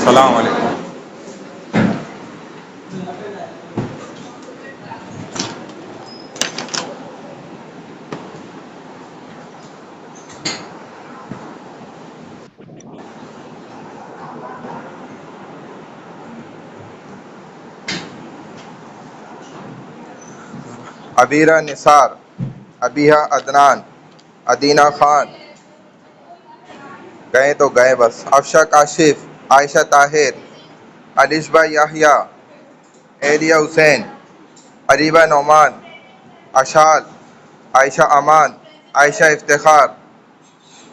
अस्सलाम वालेकुम। अबीरा निसार, अबीहा अदनान, अदीना खान, गए तो गए बस। अफशा काशिफ, आयशा ताहिर, अलिशबा याहिया, एलिया हुसैन, अरीबा नौमान, अशाल, आयशा अमान, आयशा इफ्तिखार,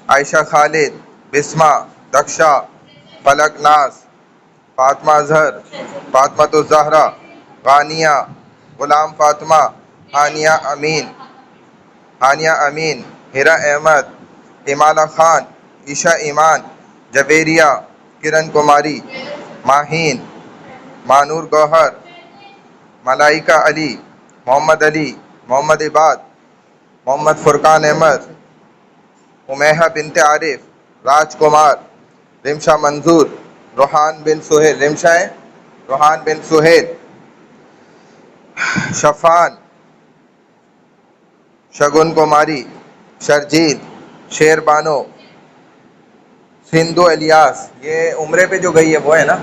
आयशा खालिद, बिस्मा, दक्षा, फलक नाज, फातिमा अजहर, फातिमा तो जहरा, गानिया, गुलाम फातिमा, हानिया अमीन, हानिया अमीन, हिरा अहमद, हिमाला खान, ईशा ईमान, जवेरिया, किरण कुमारी, माहीन, मानूर गौहर, मलाइका अली, मोहम्मद अली, मोहम्मद इबाद, मोहम्मद फुरकान अहमद, उमेहा बिनते आरिफ, राजकुमार, रिमशा मंजूर, रोहान बिन सुहेल, रिमशा है रोहान बिन सुहेल, शफान, शगुन कुमारी, शर्जील, शेर बानो, सिंधु इलियास। ये उम्रे पे जो गई है वो है ना?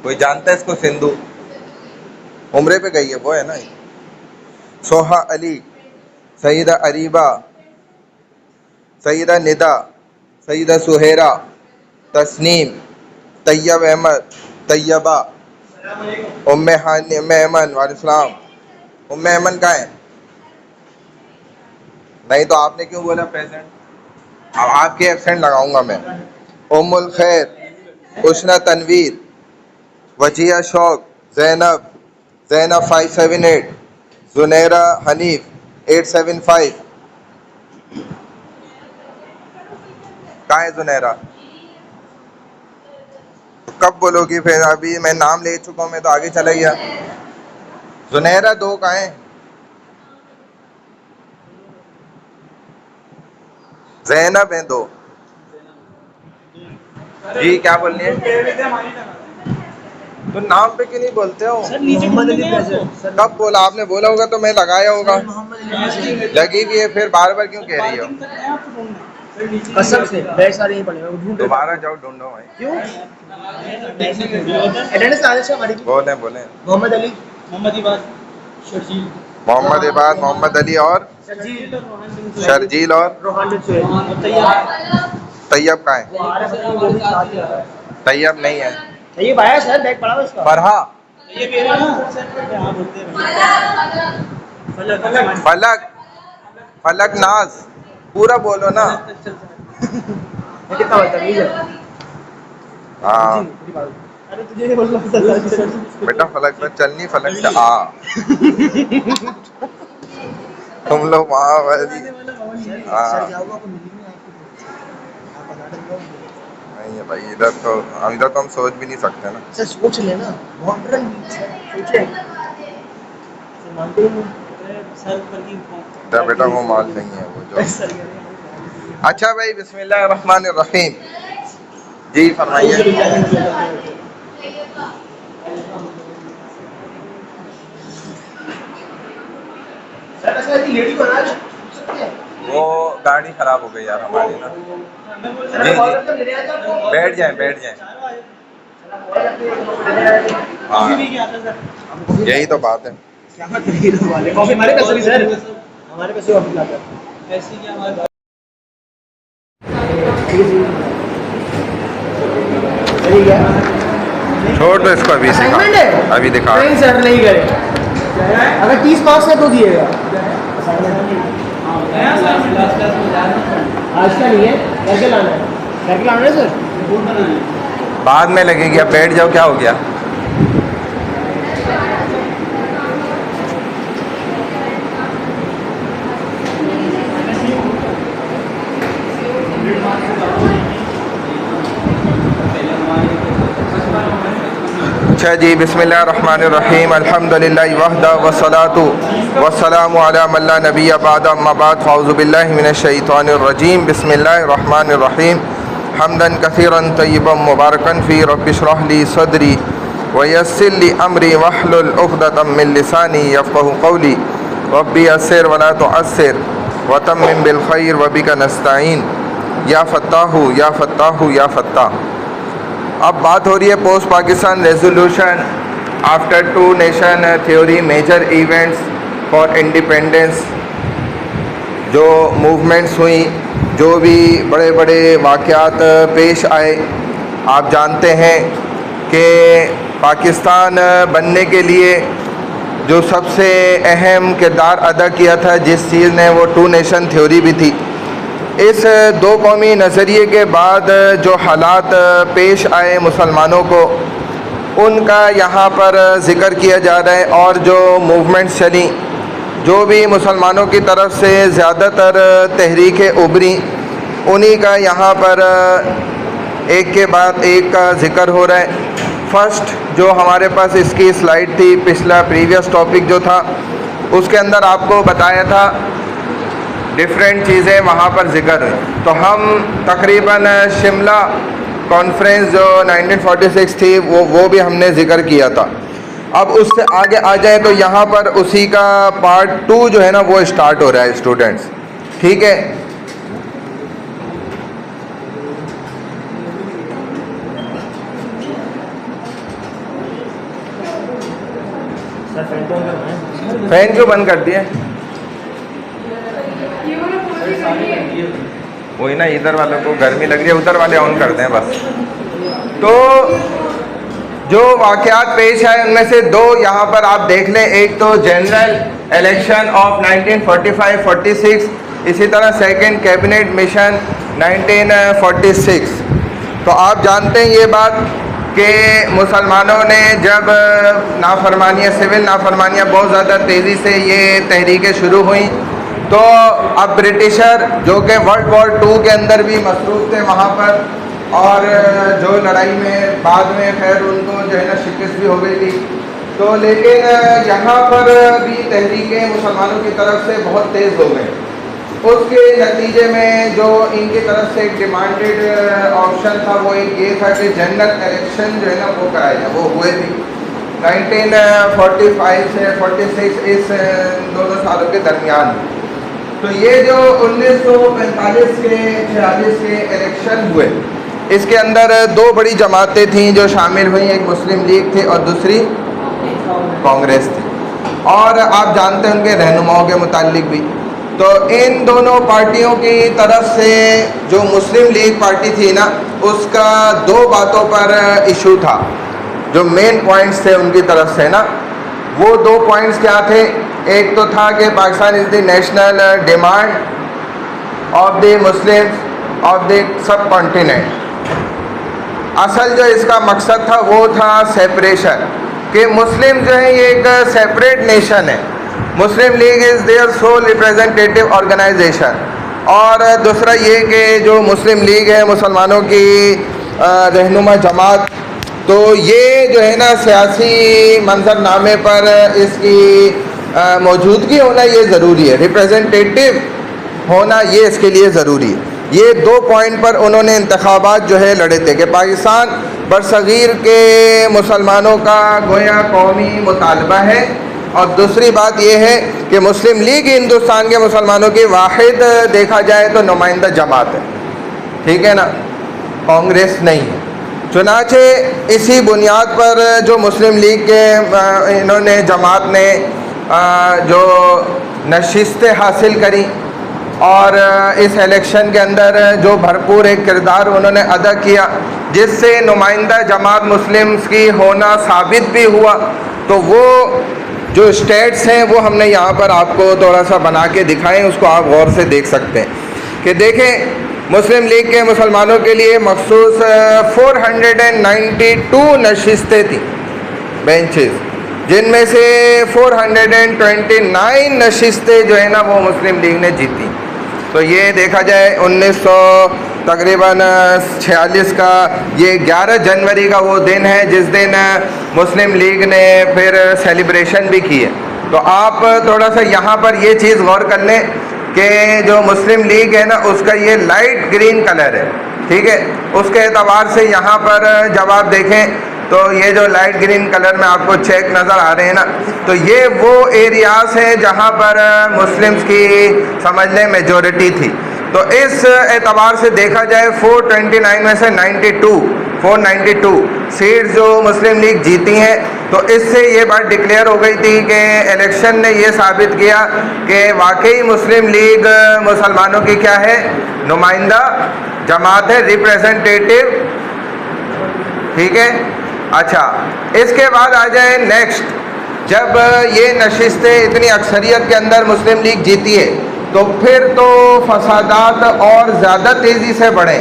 कोई जानता है इसको? सिंधु उम्रे पे गई है वो है ना? सोहा अली, सईदा अरीबा, सईदा निदा, सईदा सुहेरा, तस्नीम, तैयब अहमद, तैयबा, उम्मे हानी, उम्मे अमन, वालेकुम। उम्मे अमन कहाँ है? नहीं तो आपने क्यों बोला प्रेजेंट? अब आपके एब्सेंट लगाऊंगा मैं। उम्मुल खैर, उशना तनवीर, वजिया शौक, जैनब, जैनब 578, जुनैरा हनीफ 875। कहाँ है जुनैरा? कब बोलोगी फिर? अभी मैं नाम ले चुका हूँ, मैं तो आगे चला गया। जुनैरा 2 कहाँ है? जैनब है 2। जी क्या बोलनी है? तो नाम पे क्यों नहीं बोलते हो? कब बोला आपने? बोला होगा तो मैं लगाया होगा। लगी भी है, फिर बार बार क्यों कह रही हो? कसम से बैग सारे यहीं पड़े हैं, दोबारा जाओ ढूंढो भाई। क्यों? अटेंडेंस आदेश है हमारी। बोले बोले। मोहम्मद अली, मोहम्मद इबाद, शर्जील, मोहम्मद इबाद, मोहम्मद अली और शर्जील और रोहान बिन सुहेल, तैयब कहाँ है? तैयब नहीं है। ये आया सर, बैग पड़ा हुआ इसका। फरहा, ये भी है ना? हाँ बोलते हैं। फलक, फलक, फलक नाज, पूरा बोलो ना। कितना बदतमीज है। हाँ अरे तुझे नहीं बोलना था। बेटा, फलक पर चलनी, फलक से आ। तुम लोग वहाँ हाँ नहीं है भाई, इधर तो अंदर तो हम सोच भी नहीं सकते ना। सर सोच लेना, मॉडर्न सोचे। मानते हो? सर पर की तो बेटा वो माल नहीं है वो जो। अच्छा भाई, बिस्मिल्लाह रहमान रहीम। जी फरमाइए। लेडी को ना वो गाड़ी खराब हो गई यार हमारी ना। जी जी, बैठ जाए बैठ जाए। हाँ यही तो बात है। कॉफी हमारे पैसे भी सर, हमारे पैसे वापस लाते हैं। ऐसी क्या हमारे छोड़ दो इसको, अभी सिखा, अभी दिखा। नहीं सर, नहीं करे। अगर 30 मार्क्स है तो दिएगा। आज का नहीं है, घर के लाना है। घर के लाना है सर। बाद में लगेगी, अब बैठ जाओ, क्या हो गया? अच्छा जी, बिस्मिल्लाहिर्रहमानिर्रहीम, अल्हम्दुलिल्लाहि वहदा वस्सलातु वस्सलामु अला मन ला नबिय्य बअद, अम्मा बाद, फ़अऊज़ु बिल्लाहि मिनश शैतानिर रजीम, बिस्मिल्लाहिर्रहमानिर्रहीम। हम्दन कसीरन तय्यबन मुबारकन फ़ी रब्बि इश्रह ली सदरी व यस्सिर ली अमरी वहलुल उक़दतम मिन लिसानी यफ़क़हू क़ौली रब्बी यस्सिर वला तुअस्सिर व तम्मिम बिल खैर व बिका नस्ताईन या फ़त्ताहु या फ़त्ताहु या फ़त्ताह। अब बात हो रही है post Pakistan resolution after two nation theory major events for independence, जो मूवमेंट्स हुई, जो भी बड़े बड़े वाक़यात पेश आए। आप जानते हैं कि पाकिस्तान बनने के लिए जो सबसे अहम किरदार अदा किया था जिस चीज़ ने, वो टू नेशन थ्योरी भी थी। इस दो कौमी नज़रिए के बाद जो हालात पेश आए मुसलमानों को, उनका यहाँ पर ज़िक्र किया जा रहा है। और जो मूवमेंट्स चली, जो भी मुसलमानों की तरफ से ज़्यादातर तहरीकें उभरी, उन्हीं का यहाँ पर एक के बाद एक का ज़िक्र हो रहा है। फर्स्ट जो हमारे पास इसकी स्लाइड थी, पिछला प्रीवियस टॉपिक जो था उसके अंदर आपको बताया था डिफरेंट चीज़ें वहाँ पर ज़िक्र हुई। तो हम तकरीबन शिमला कॉन्फ्रेंस जो 1946 थी वो भी हमने ज़िक्र किया था। अब उससे आगे आ जाए तो यहाँ पर उसी का पार्ट 2 जो है ना वो स्टार्ट हो रहा है स्टूडेंट्स, ठीक है। फैन क्यों बंद कर दिए? वही ना, इधर वालों को गर्मी लग रही है, उधर वाले ऑन करते हैं बस। तो जो वाक़यात पेश आए उनमें से दो यहाँ पर आप देख लें। एक तो जनरल इलेक्शन ऑफ 1945-46, इसी तरह सेकंड कैबिनेट मिशन 1946। तो आप जानते हैं ये बात कि मुसलमानों ने जब नाफरमानियाँ, सिविल नाफरमानियाँ बहुत ज़्यादा तेज़ी से ये तहरीकें शुरू हुई, तो अब ब्रिटिशर जो कि वर्ल्ड वॉर 2 के अंदर भी मसरूफ़ थे वहाँ पर, और जो लड़ाई में बाद में खैर उनको जो है ना शिकस्त भी हो गई थी। तो लेकिन यहाँ पर भी तहरीकें मुसलमानों की तरफ से बहुत तेज़ हो गई। उसके नतीजे में जो इनकी तरफ से एक डिमांडेड ऑप्शन था वो एक ये था कि जनरल इलेक्शन जो है ना वो कराए जाए। वो हुए भी 1945 से 46, इस दोनों सालों के दरमियान। तो ये जो 1945 के 46 के इलेक्शन हुए, इसके अंदर दो बड़ी जमातें थीं जो शामिल हुई। एक मुस्लिम लीग थी और दूसरी कांग्रेस थी। और आप जानते हैं उनके रहनुमाओं के मुतालिक भी। तो इन दोनों पार्टियों की तरफ से जो मुस्लिम लीग पार्टी थी ना, उसका दो बातों पर इशू था, जो मेन पॉइंट्स थे उनकी तरफ से ना। वो दो पॉइंट्स क्या थे? एक तो था कि Pakistan is the national demand of the Muslims of the sub continent. असल जो इसका मकसद था वो था सेपरेशन, कि मुस्लिम जो है ये एक सेपरेट नेशन है। Muslim League is their sole representative organisation. और दूसरा ये कि जो मुस्लिम लीग है मुसलमानों की रहनुमा जमात, तो ये जो है ना सियासी मंजरनामे पर इसकी मौजूदगी होना ये ज़रूरी है, रिप्रेजेंटेटिव होना ये इसके लिए ज़रूरी है। ये दो पॉइंट पर उन्होंने इंतखाबात जो है लड़े थे कि पाकिस्तान बरसगीर के मुसलमानों का गोया कौमी मुतालबा है, और दूसरी बात यह है कि मुस्लिम लीग हिंदुस्तान के मुसलमानों की वाहिद देखा जाए तो नुमाइंदा जमात है, ठीक है ना, कांग्रेस नहीं है। चुनाचे इसी बुनियाद पर जो मुस्लिम लीग के इन्होंने जमात ने जो नशिस्तें हासिल करी, और इस इलेक्शन के अंदर जो भरपूर एक किरदार उन्होंने अदा किया, जिससे नुमाइंदा जमात मुस्लिम्स की होना साबित भी हुआ। तो वो जो स्टेट्स हैं वो हमने यहाँ पर आपको थोड़ा सा बना के दिखाएं, उसको आप गौर से देख सकते हैं कि देखें मुस्लिम लीग के मुसलमानों के लिए मखसूस 492 नशिस्तें थी, बेंचेस, जिनमें से 429 नशिस्तें जो है ना वो मुस्लिम लीग ने जीती। तो ये देखा जाए 1946 का ये 11 जनवरी का वो दिन है जिस दिन मुस्लिम लीग ने फिर सेलिब्रेशन भी की है। तो आप थोड़ा सा यहाँ पर ये चीज़ गौर कर लें कि जो मुस्लिम लीग है ना उसका ये लाइट ग्रीन कलर है, ठीक है। उसके एतबार से यहाँ पर जब आप देखें तो ये जो लाइट ग्रीन कलर में आपको चेक नज़र आ रहे हैं ना, तो ये वो एरियाज़ हैं जहाँ पर मुस्लिम्स की समझ लें मेजॉरिटी थी। तो इस एतबार से देखा जाए 429 में से 492 सीट्स जो मुस्लिम लीग जीती हैं, तो इससे ये बात डिक्लेयर हो गई थी कि इलेक्शन ने ये साबित किया कि वाकई मुस्लिम लीग मुसलमानों की क्या है, नुमाइंदा जमात है, रिप्रेजेंटेटिव, ठीक है। अच्छा, इसके बाद आ जाए नेक्स्ट, जब ये नशिस्तें इतनी अक्सरियत के अंदर मुस्लिम लीग जीती है तो फिर तो फसादात और ज़्यादा तेज़ी से बढ़े,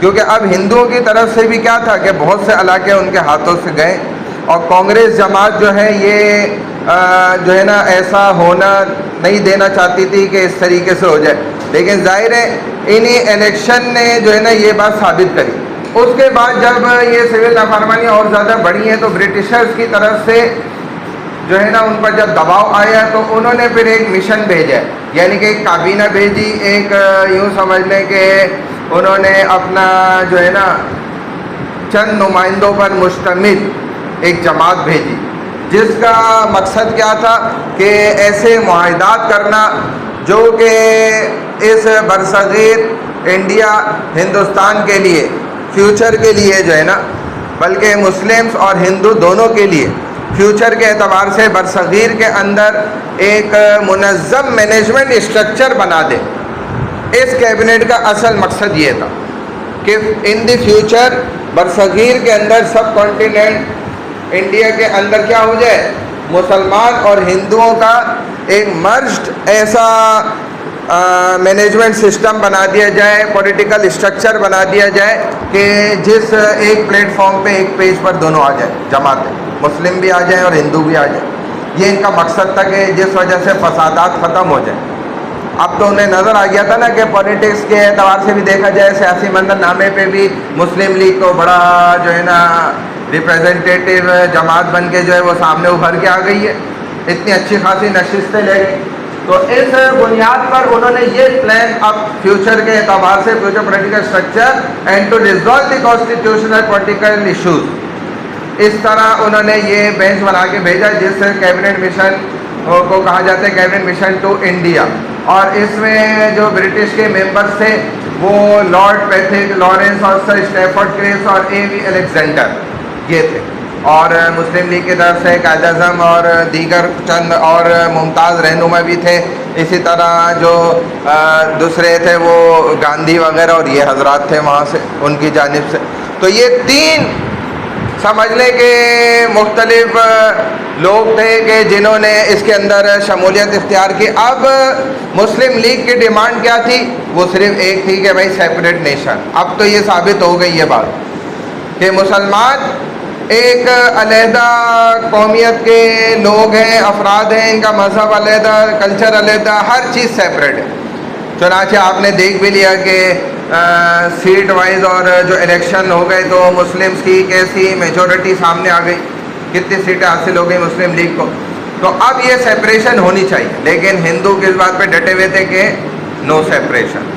क्योंकि अब हिंदुओं की तरफ से भी क्या था कि बहुत से इलाके उनके हाथों से गए और कांग्रेस जमात जो है ये जो है ना ऐसा होना नहीं देना चाहती थी कि इस तरीके से हो जाए, लेकिन जाहिर है इन्हीं इलेक्शन ने जो है ना ये बात साबित करी। उसके बाद जब ये सिविल नाफरमानियाँ और ज़्यादा बढ़ी हैं तो ब्रिटिशर्स की तरफ से जो है ना उन पर जब दबाव आया तो उन्होंने फिर एक मिशन भेजा, यानी कि एक काबीना भेजी, एक यूँ समझ लें कि उन्होंने अपना जो है ना चंद नुमाइंदों पर मुश्तमिल एक जमात भेजी, जिसका मकसद क्या था कि ऐसे मुआहदात करना जो कि इस बरसगीर इंडिया हिंदुस्तान के लिए फ्यूचर के लिए जो है ना, बल्कि मुस्लिम्स और हिंदू दोनों के लिए फ्यूचर के एतबार से बरसगीर के अंदर एक मुनज़्ज़म मैनेजमेंट स्ट्रक्चर बना दे। इस कैबिनेट का असल मकसद ये था कि इन द फ्यूचर बरसगीर के अंदर सब कॉन्टिनेंट इंडिया के अंदर क्या हो जाए, मुसलमान और हिंदुओं का एक मर्ज्ड ऐसा मैनेजमेंट सिस्टम बना दिया जाए, पॉलिटिकल स्ट्रक्चर बना दिया जाए कि जिस एक प्लेटफॉर्म पे एक पेज पर दोनों आ जाए, जमातें मुस्लिम भी आ जाएं और हिंदू भी आ जाए। ये इनका मकसद था कि जिस वजह से फसादात ख़त्म हो जाए। अब तो उन्हें नज़र आ गया था ना कि पॉलिटिक्स के एतबार से भी देखा जाए, सियासी मंजरनामे पे भी मुस्लिम लीग को बड़ा जो है ना रिप्रेजेंटेटिव जमात बन के जो है वो सामने उभर के आ गई है, इतनी अच्छी खासी नशिस्तें ले गई। तो इस बुनियाद पर उन्होंने ये प्लान अब फ्यूचर के एतबार से future political structure and to resolve the constitutional political issues, इस तरह उन्होंने ये बेंच बना के भेजा जिस कैबिनेट मिशन को कहा जाता है कैबिनेट मिशन टू इंडिया। और इसमें जो ब्रिटिश के मेंबर्स थे वो लॉर्ड पैथिक, लॉरेंस और सर स्टैफर्ड क्रेस और A.V. अलेक्जेंडर ये थे, और मुस्लिम लीग की तरफ से कायद आज़म और दीगर चंद और मुमताज़ रहनुमा भी थे। इसी तरह जो दूसरे थे वो गांधी वगैरह और ये हजरात थे वहाँ से उनकी जानिब से। तो ये तीन समझ लें कि मुख्तलिफ लोग थे कि जिन्होंने इसके अंदर शमूलियत इख्तियार की। अब मुस्लिम लीग की डिमांड क्या थी, वो सिर्फ एक थी कि भाई सेपरेट नेशन। अब तो ये साबित हो गई ये बात कि मुसलमान एक अलहदा कौमियत के लोग हैं, अफराद हैं, इनका मज़हब अलहदा, कल्चर अलहदा, हर चीज़ सेपरेट है। चुनांचे आपने देख भी लिया कि सीट वाइज और जो इलेक्शन हो गए तो मुस्लिम्स की कैसी मेजॉरिटी सामने आ गई, कितनी सीटें हासिल हो गई मुस्लिम लीग को। तो अब ये सेपरेशन होनी चाहिए, लेकिन हिंदू किस बात पे डटे हुए थे कि नो सेपरेशन।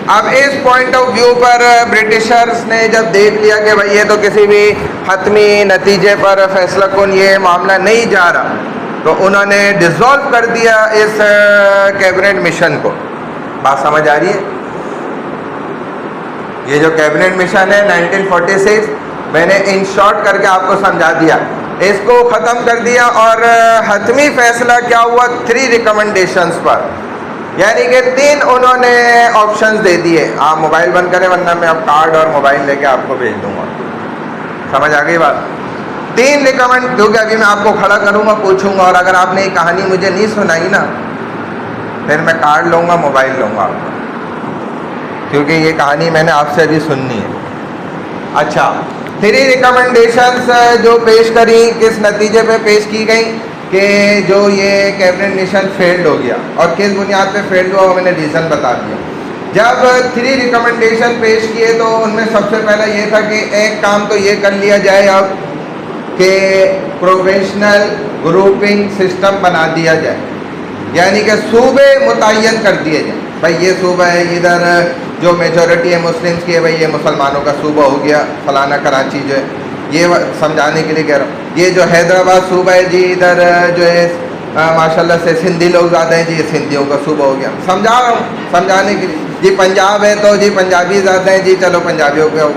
अब इस पॉइंट ऑफ व्यू पर ब्रिटिशर्स ने जब देख लिया कि भाई ये तो किसी भी हतमी नतीजे पर फैसला कौन ये मामला नहीं जा रहा, तो उन्होंने डिसॉल्व कर दिया इस कैबिनेट मिशन को। बात समझ आ रही है? ये जो कैबिनेट मिशन है 1946, मैंने इन शॉर्ट करके आपको समझा दिया, इसको ख़त्म कर दिया। और हतमी फैसला क्या हुआ 3 रिकमेंडेशंस पर, यानी कि 3 उन्होंने ऑप्शंस दे दिए। आप मोबाइल बंद करें वरना मैं अब कार्ड और मोबाइल लेके आपको भेज दूंगा। समझ आ गई बात? 3 रिकमेंड, क्योंकि अभी मैं आपको खड़ा करूंगा, पूछूंगा, और अगर आपने ये कहानी मुझे नहीं सुनाई ना फिर मैं कार्ड लूँगा, मोबाइल लूँगा आपको, क्योंकि ये कहानी मैंने आपसे अभी सुननी है। अच्छा, 3 रिकमेंडेशंस जो पेश करी, किस नतीजे पे पेश की गई कि जो ये कैबिनेट मिशन फेल्ड हो गया, और किस बुनियाद पे फेल्ड हुआ वो मैंने रीज़न बता दिया। जब 3 रिकमेंडेशन पेश किए तो उनमें सबसे पहला ये था कि एक काम तो ये कर लिया जाए अब कि प्रोविंशनल ग्रुपिंग सिस्टम बना दिया जाए, यानी कि सूबे मुतय्यन कर दिए जाए। भाई ये सूबा है, इधर जो मेजॉरिटी है मुस्लिम्स की है, भाई ये मुसलमानों का सूबा हो गया, फलाना कराची जो है, ये समझाने के लिए कह रहा हूँ। ये जो हैदराबाद सूबा है जी, इधर जो है माशाल्लाह से सिंधी लोग ज़्यादा हैं जी, ये सिंधियों का सूबा हो गया। समझा रहा हूँ समझाने के लिए। जी पंजाब है तो जी पंजाबी ज़्यादा हैं जी, चलो पंजाबियों का हो।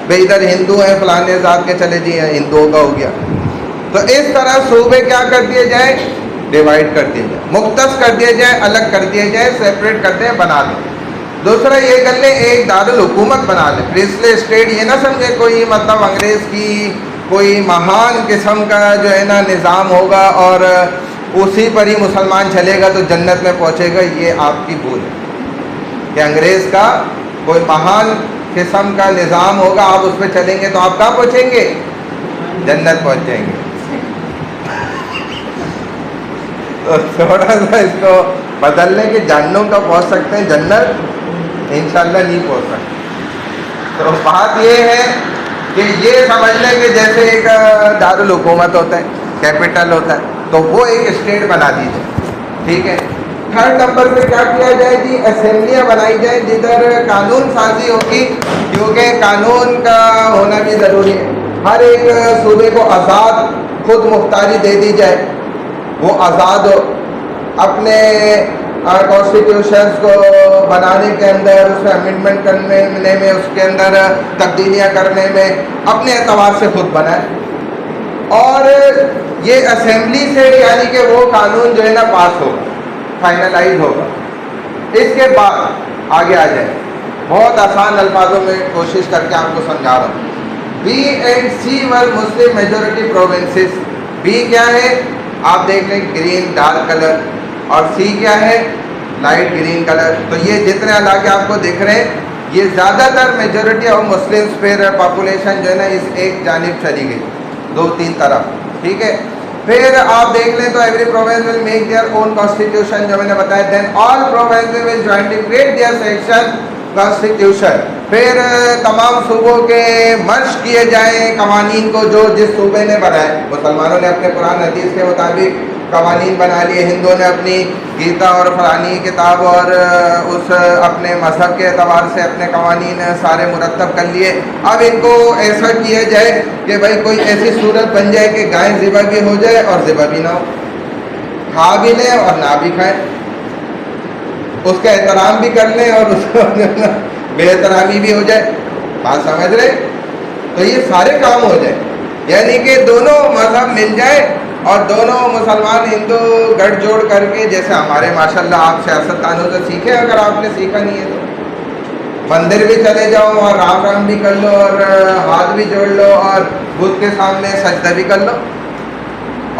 भाई इधर हिंदू हैं फलाने ज़ात के, चले जी हिंदुओं का हो गया। तो इस तरह सूबे क्या कर दिए जाए, डिवाइड कर दिए जाए, मुख्तस कर दिए जाए, अलग कर दिए जाए, सेपरेट करते हैं, बना दें। दूसरा ये कर ले, एक दारुल हुकूमत बना ले, प्रिंसली स्टेट। ये ना समझे कोई मतलब अंग्रेज़ की कोई महान किस्म का जो है ना निज़ाम होगा और उसी पर ही मुसलमान चलेगा तो जन्नत में पहुंचेगा, ये आपकी भूल है। कि अंग्रेज़ का कोई महान किस्म का निज़ाम होगा, आप उस पर चलेंगे तो आप कहाँ पहुँचेंगे, जन्नत पहुँच जाएंगे। तो थोड़ा सा इसको बदलने के जहन्नुम का पहुँच सकते हैं, जन्नत इंशाल्लाह नहीं पहुँच सकते। तो बात ये है कि ये समझ लें कि जैसे एक दारुल हुकूमत होता है, कैपिटल होता है, तो वो एक स्टेट बना दीजिए, ठीक है। थर्ड नंबर पे क्या किया जाए जी, असेंबलियाँ बनाई जाए जिधर कानून साजी होगी, क्योंकि कानून का होना भी ज़रूरी है। हर एक सूबे को आज़ाद खुद मुख्तारी दे दी जाए, वो आज़ाद हो अपने कॉन्स्टिट्यूशंस को बनाने के अंदर, उसमें अमेंडमेंट करने में, उसके अंदर तब्दीलियाँ करने में अपने एतबार से खुद बनाए। और ये असेंबली से यानी कि वो कानून जो है ना पास होगा, फाइनलाइज होगा। इसके बाद आगे आ जाए, बहुत आसान अल्फाजों में कोशिश करके आपको समझा रहा हूँ। B and C were Muslim majority provinces. B क्या है, आप देख लें ग्रीन डार्क कलर, और सी क्या है, लाइट ग्रीन कलर। तो ये जितने इलाके आपको दिख रहे हैं, ये ज़्यादातर मेजॉरिटी ऑफ मुस्लिम्स, फिर पॉपुलेशन जो है ना इस एक जानिब चली गई, 2-3 तरफ, ठीक है। फिर आप देख लें तो every province will make their own constitution, जो मैंने बताया। Then all provinces will jointly create their section constitution. फिर तमाम सूबों के मर्ज किए जाएँ कवानीन को जो जिस सूबे ने बनाए। मुसलमानों ने अपने कुरान हदीस के मुताबिक कवानीन बना लिए, हिंदुओं ने अपनी गीता और फलानी किताब और उस अपने मज़हब के अतबार से अपने कवानीन सारे मुरतब कर लिए। अब इनको ऐसा किया जाए कि भाई कोई ऐसी सूरत बन जाए कि गाय ज़िबा भी हो जाए और ज़िबा भी ना हो, खा भी लें और ना भी खाएं, उसका एहतराम भी कर लें और उसको बेहतरामी भी हो जाए। बात समझ रहे? तो ये सारे काम हो जाए, यानी कि दोनों मज़हब मिल जाए और दोनों मुसलमान हिंदू गठजोड़ करके, जैसे हमारे माशाल्लाह आप सियासतदानों से सीखे, अगर आपने सीखा नहीं है तो मंदिर भी चले जाओ और राम राम भी कर लो और हाथ भी जोड़ लो और बुद्ध के सामने सजदा भी कर लो।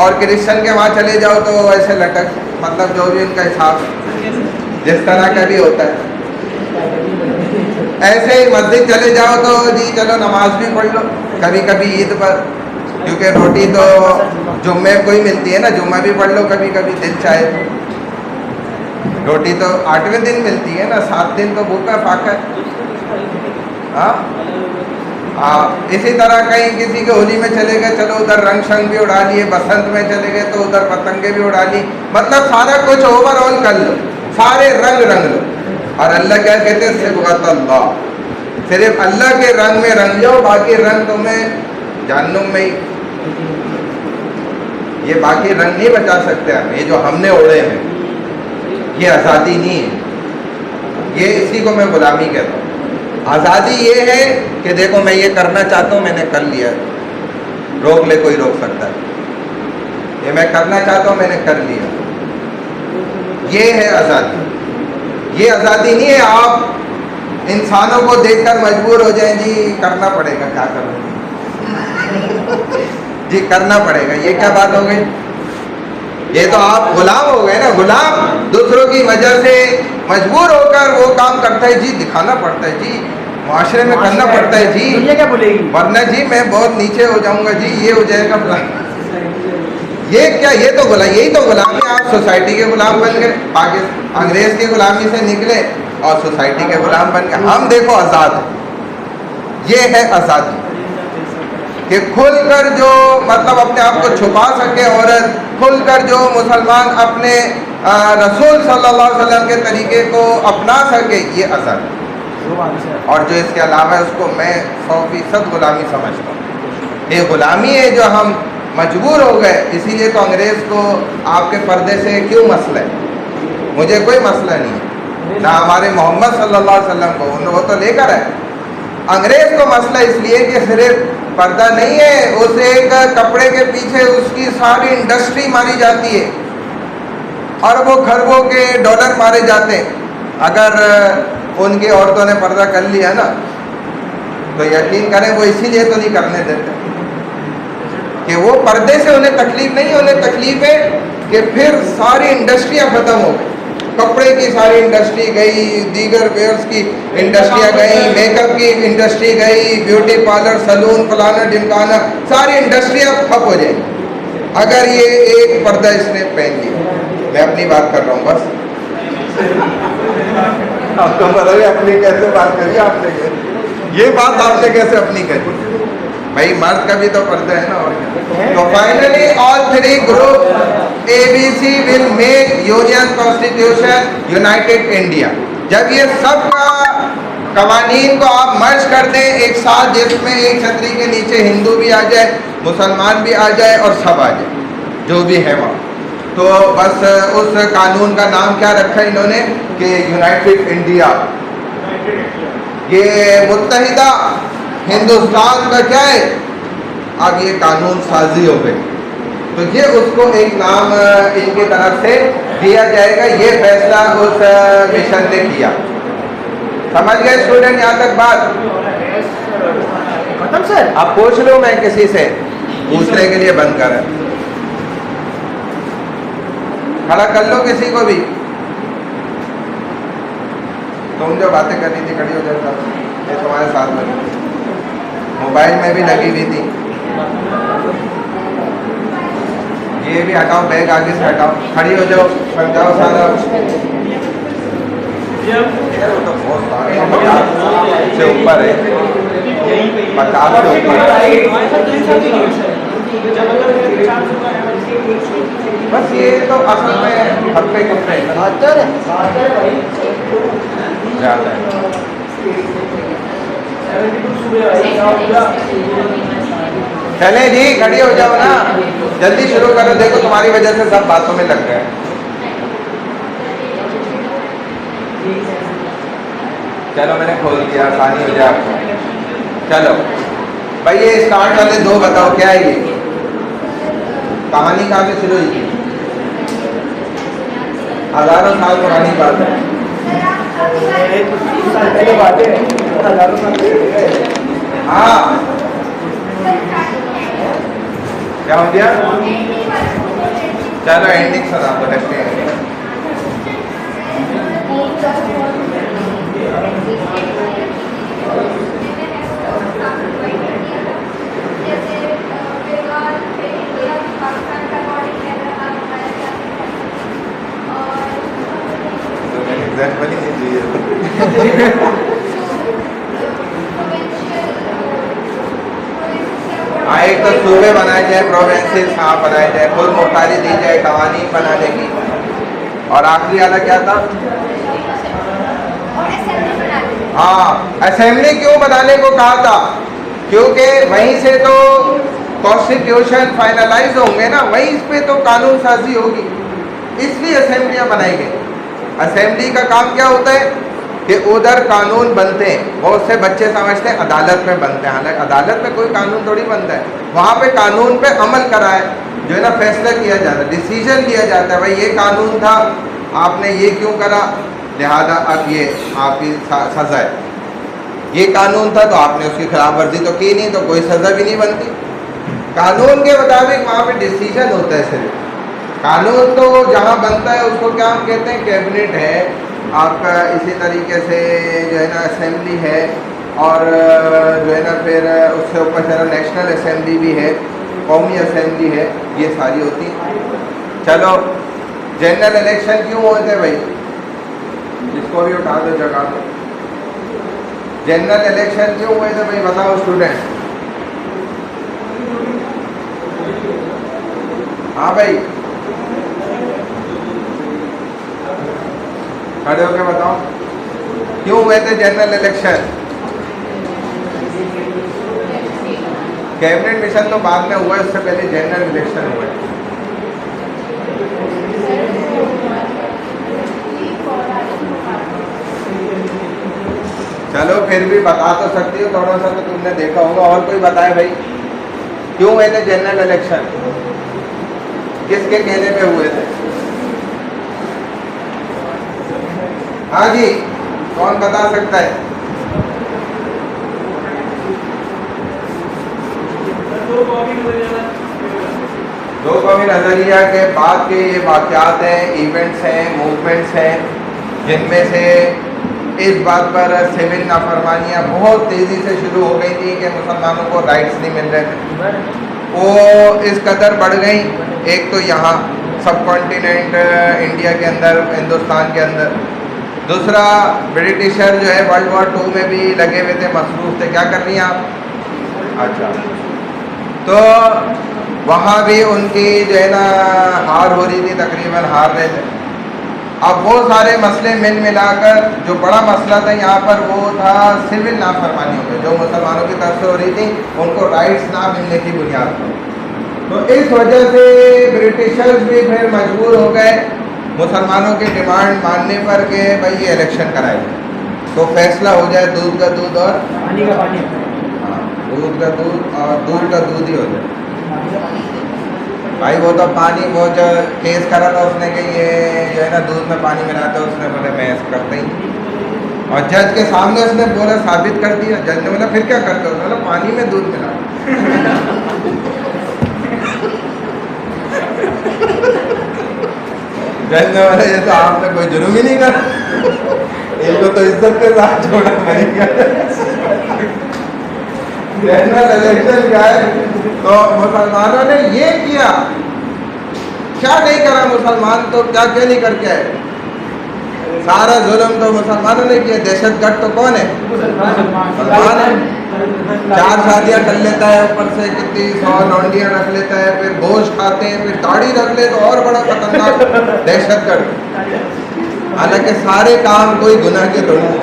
और क्रिश्चियन के वहाँ चले जाओ तो ऐसे लटक, मतलब जो भी उनका हिसाब जिस तरह का भी होता है। ऐसे ही मस्जिद चले जाओ तो जी चलो नमाज भी पढ़ लो कभी कभी ईद पर, क्योंकि रोटी तो जुम्मे को ही मिलती है ना, जुम्मा भी पढ़ लो कभी कभी दिल चाहे तो। रोटी तो 8वें दिन मिलती है ना, 7 दिन तो भूखा फाका है। हाँ, इसी तरह कहीं किसी के होली में चले गए, चलो उधर रंग शंग भी उड़ा लिए, बसंत में चले गए तो उधर पतंगे भी उड़ा ली, मतलब सारा कुछ ओवरऑल कर लो, सारे रंग रंग लो। और अल्लाह क्या कहते हैं, सिबगत अल्लाह, सिर्फ अल्लाह के रंग में रंग जाओ, बाकी रंग तुम्हें जहन्नुम में ही। ये बाकी रंग नहीं बचा सकते हम, ये जो हमने ओढ़े हैं ये आज़ादी नहीं है, ये इसी को मैं गुलामी कहता हूँ। आज़ादी ये है कि देखो मैं ये करना चाहता हूँ, मैंने कर लिया, रोक ले कोई रोक सकता है, ये मैं करना चाहता हूँ मैंने कर लिया, ये है आज़ादी। ये आज़ादी नहीं है आप इंसानों को देखकर मजबूर हो जाएं, जी करना पड़ेगा, क्या करूँगी जी करना पड़ेगा, ये क्या बात हो गई? ये तो आप गुलाम हो गए ना, गुलाम दूसरों की वजह से मजबूर होकर वो काम करता है, जी दिखाना पड़ता है, जी माशरे में करना पड़ता है, जी दुनिया क्या बोलेगी, वरना जी मैं बहुत नीचे हो जाऊंगा, जी ये हो जाएगा। ये क्या, ये तो यही तो गुलामी, आप सोसाइटी के गुलाम बन गए, पाकिस्तान अंग्रेज की गुलामी से निकले और सोसाइटी के गुलाम बन गए। हम देखो आज़ाद है, ये है आज़ादी कि खुलकर जो मतलब अपने आप को छुपा सके औरत, खुलकर जो मुसलमान अपने रसूल सल्लल्लाहु अलैहि वसल्लम के तरीके को अपना सके, ये असर है। और जो इसके अलावा है उसको मैं 100% गुलामी समझता हूँ। ये गुलामी है जो हम मजबूर हो गए, इसीलिए तो अंग्रेज़ को आपके पर्दे से क्यों मसला है? मुझे कोई मसला नहीं है, ना हमारे मोहम्मद सल्लल्लाहु अलैहि वसल्लम को, वो तो लेकर है। अंग्रेज़ को मसला इसलिए कि सिर्फ पर्दा नहीं है, उस एक कपड़े के पीछे उसकी सारी इंडस्ट्री मारी जाती है, अरबों खरबों के डॉलर मारे जाते हैं। अगर उनकी औरतों ने पर्दा कर लिया ना, तो यकीन करें वो इसीलिए तो नहीं करने देते कि वो पर्दे से उन्हें तकलीफ नहीं, उन्हें तकलीफ है कि फिर सारी इंडस्ट्रियां ख़त्म हो गई। कपड़े की सारी इंडस्ट्री गई, दीगर वेयर्स की इंडस्ट्रियां गई, मेकअप की इंडस्ट्री गई, ब्यूटी पार्लर, सलून, फलाना ढिमकाना, सारी इंडस्ट्रियां ठप हो जाएंगी अगर ये एक पर्दा इसने पहन लिया। मैं अपनी बात कर रहा हूँ बस। आपको पता है अपनी कैसे बात करी आपने, ये बात आपने कैसे अपनी करी? भाई मर्द का भी तो पर्दा है ना। और तो finally all three group ABC will make union constitution United India. जब ये सब का कवानीन को आप मर्ज कर दें एक साथ, जिसमें एक छतरी के नीचे हिंदू भी आ जाए, मुसलमान भी आ जाए और सब आ जाए जो भी है वहाँ, तो बस उस कानून का नाम क्या रखा इन्होंने कि यूनाइटेड इंडिया। ये मुत्तहिदा हिंदुस्तान का क्या है, अब ये कानून साजी हो गई, तो ये उसको एक नाम इनकी तरफ से दिया जाएगा। ये फैसला उस मिशन ने किया। समझ गए स्टूडेंट यहाँ तक बात? खत्म सर? आप पूछ लो, मैं किसी से पूछने के लिए बंद कर, खड़ा कर लो किसी को भी। तुम जो बातें कर रही थी खड़ी हो जाता, ये तुम्हारे साथ में मोबाइल में भी लगी हुई थी। ये भी हटाओ, बैग आगे से हटाओ, खड़ी हो जाओ, समझाओ सारा। वो तो बहुत से ऊपर है, 50 से ऊपर। बस ये तो असल में हल्के कपड़े ज़्यादा है। चले जी, खड़ी हो जाओ ना, जल्दी शुरू करो। देखो तुम्हारी वजह से सब बातों में लग गए। चलो मैंने खोल दिया, आसानी हो जाए आपको। चलो भाई ये स्टार्ट वाले दो बताओ क्या है ये कहानी, कहाँ से शुरू हुई? हजारों साल पुरानी बात है। पहले बातें हजारों साल पहले। हाँ क्या हो गया? चलो एंडिंग सुना दो, देखते हैं। एग्जाम्पल ही नहीं चाहिए। हाँ, एक तो सूबे बनाए जाए, प्रोविंसेस हाँ बनाए जाए, खुद मुख्तारी दी जाए कवानीन बनाने की, और आखिरी वाला क्या था? हाँ, असेंबली क्यों बनाने को कहा था? क्योंकि वहीं से तो कॉन्स्टिट्यूशन फाइनलाइज होंगे ना, वहीं पे तो कानून साजी होगी, इसलिए असेंबलियाँ बनाई गई। असेंबली का काम क्या होता है कि उधर कानून बनते हैं, बहुत से बच्चे समझते हैं अदालत में बनते हैं, हालांकि अदालत में कोई कानून थोड़ी बनता है। वहाँ पे कानून पे अमल कराए जो है ना, फैसला किया जाता है, डिसीजन लिया जाता है, भाई ये कानून था, आपने ये क्यों करा, लिहाजा अब ये आपकी सज़ा है। ये कानून था तो आपने उसकी खिलाफ वर्जी तो की नहीं, तो कोई सज़ा भी नहीं बनती। कानून के मुताबिक वहाँ पे डिसीजन होता है सिर्फ। कानून तो जहाँ बनता है उसको क्या हम कहते हैं, कैबिनेट है आपका, इसी तरीके से जो है ना असेंबली है, और जो है ना फिर उससे ऊपर से नेशनल असेंबली भी है, कौमी असेंबली है, ये सारी होती। चलो जनरल इलेक्शन क्यों होते हैं भाई? इसको भी उठा दो, जगा दो। जनरल इलेक्शन क्यों हुए थे भाई, बताओ स्टूडेंट। हाँ भाई, खड़े होके बताओ क्यों हुए थे जनरल इलेक्शन? कैबिनेट मिशन तो बाद में हुआ, इससे पहले जनरल इलेक्शन हुए। चलो फिर भी बता तो सकती हो थोड़ा सा, तो तुमने देखा होगा। और कोई बताए भाई क्यों हुए थे जनरल इलेक्शन? किसके कहने पे हुए थे? हाँ जी, कौन बता सकता है? दो कौमी नजरिया के बाद के ये वाक़यात हैं, इवेंट्स हैं, मूवमेंट्स हैं, जिनमें से इस बात पर सिविल नाफरमानियाँ बहुत तेज़ी से शुरू हो गई थी कि मुसलमानों को राइट्स नहीं मिल रहे थे। वो इस कदर बढ़ गई, एक तो यहाँ सब कॉन्टिनेंट इंडिया के अंदर, हिंदुस्तान के अंदर। दूसरा, ब्रिटिशर जो है वर्ल्ड वॉर 2 में भी लगे हुए थे, मसरूफ़ थे। क्या कर रही हैं आप? अच्छा, तो वहाँ भी उनकी जो है ना हार हो रही थी, तकरीबन हार रहे थे। अब वो सारे मसले मिल मिलाकर जो बड़ा मसला था यहाँ पर वो था सिविल नाफरमानियों पे, जो मुसलमानों की तरफ से हो रही थी, उनको राइट्स ना मिलने की बुनियाद पर। तो इस वजह से ब्रिटिशर्स भी फिर मजबूर हो गए मुसलमानों की डिमांड मानने पर कि भाई ये इलेक्शन कराए तो फैसला हो जाए दूध का दूध और पानी का पानी। हाँ, दूध का दूध और दूध का दूध ही हो जाए। भाई वो तो पानी, वो जो केस करा था उसने कि ये जो है ना दूध में पानी मिलाता है, उसने बोले मैं ऐसा करता ही नहीं। और जज के सामने उसने बोला, साबित कर दिया। जज ने बोला फिर क्या करते हो? उसने बोला पानी में दूध मिला। जज ने बोला ये तो आपने कोई जुर्म ही नहीं करा, इनको तो इज्जत के साथ छोड़ा पड़ेगा। जनरल इलेक्शन क्या है? तो मुसलमानों ने ये किया, क्या नहीं करा मुसलमान तो, क्या क्या नहीं करके आए? सारा जुल्म तो मुसलमानों ने किया। दहशतगर्द तो कौन है? मुसलमान है। 4 शादियां कर लेता है, ऊपर से कितनी 100 लौंडियां रख लेता है, फिर गोश्त खाते हैं, फिर दाढ़ी रख ले तो और बड़ा खतरनाक दहशतगर्द। हालांकि सारे काम कोई गुनाह के थोड़ी है।